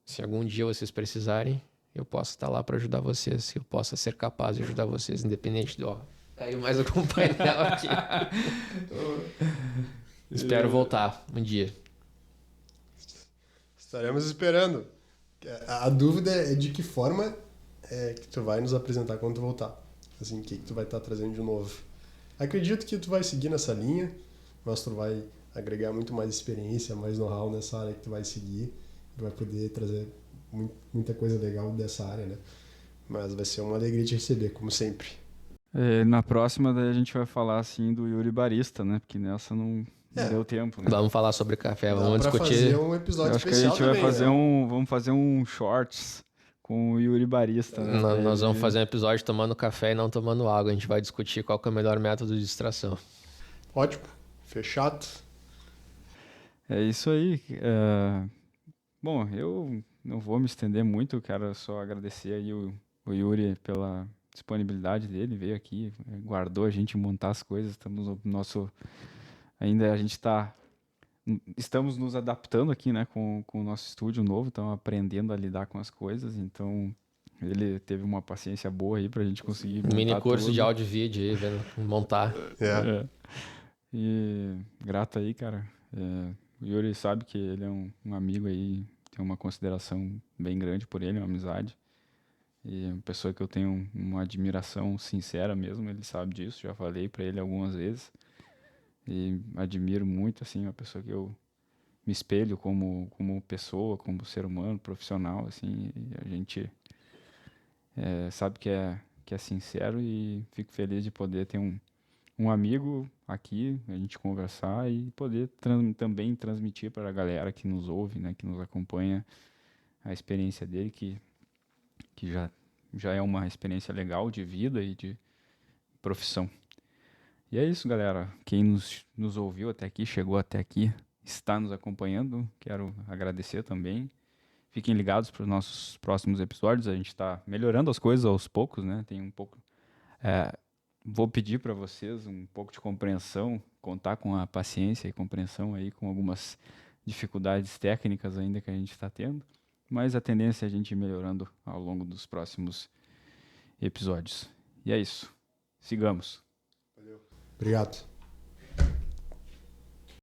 se algum dia vocês precisarem, eu possa estar lá para ajudar vocês, que eu possa ser capaz de ajudar vocês, independente do... Caiu mais algum painel aqui. Espero voltar um dia. Estaremos esperando. A dúvida é de que forma que tu vai nos apresentar quando tu voltar. Assim, o que tu vai estar trazendo de novo. Acredito que tu vai seguir nessa linha, mas tu vai agregar muito mais experiência, mais know-how nessa área que tu vai seguir. Tu vai poder trazer muita coisa legal dessa área, né? Mas vai ser uma alegria te receber, como sempre. Na próxima daí a gente vai falar assim do Yuri Barista, né? Porque nessa não deu tempo, né? Vamos falar sobre café, vamos Dá pra discutir. fazer um episódio Eu acho que a especial gente vai também, fazer né? vamos fazer um shorts com o Yuri Barista, né? Nós vamos fazer um episódio tomando café e não tomando água. A gente vai discutir qual que é o melhor método de extração. Ótimo. Fechado. É isso aí. Bom, eu não vou me estender muito, quero só agradecer aí o Yuri pela disponibilidade dele, veio aqui, guardou a gente montar as coisas, estamos no nosso... Ainda a gente está estamos nos adaptando aqui, né, com o nosso estúdio novo, estamos aprendendo a lidar com as coisas, então ele teve uma paciência boa aí pra gente conseguir montar Mini curso tudo. de áudio e vídeo aí, vendo montar. É. E grato aí, cara. O Yuri sabe que ele é um amigo aí, tem uma consideração bem grande por ele, uma amizade. E é uma pessoa que eu tenho uma admiração sincera mesmo, ele sabe disso, já falei pra ele algumas vezes. E admiro muito, assim, uma pessoa que eu me espelho como pessoa, como ser humano, profissional, assim. E a gente sabe que é sincero e fico feliz de poder ter um amigo aqui, a gente conversar e poder também transmitir para a galera que nos ouve, né, que nos acompanha, a experiência dele, que já é uma experiência legal de vida e de profissão. E é isso, galera. Quem nos ouviu até aqui, chegou até aqui, está nos acompanhando, quero agradecer também. Fiquem ligados para os nossos próximos episódios. A gente está melhorando as coisas aos poucos, né? Tem um pouco. Vou pedir para vocês um pouco de compreensão, contar com a paciência e compreensão aí com algumas dificuldades técnicas ainda que a gente está tendo, mas a tendência é a gente ir melhorando ao longo dos próximos episódios. E é isso. Sigamos. Obrigado.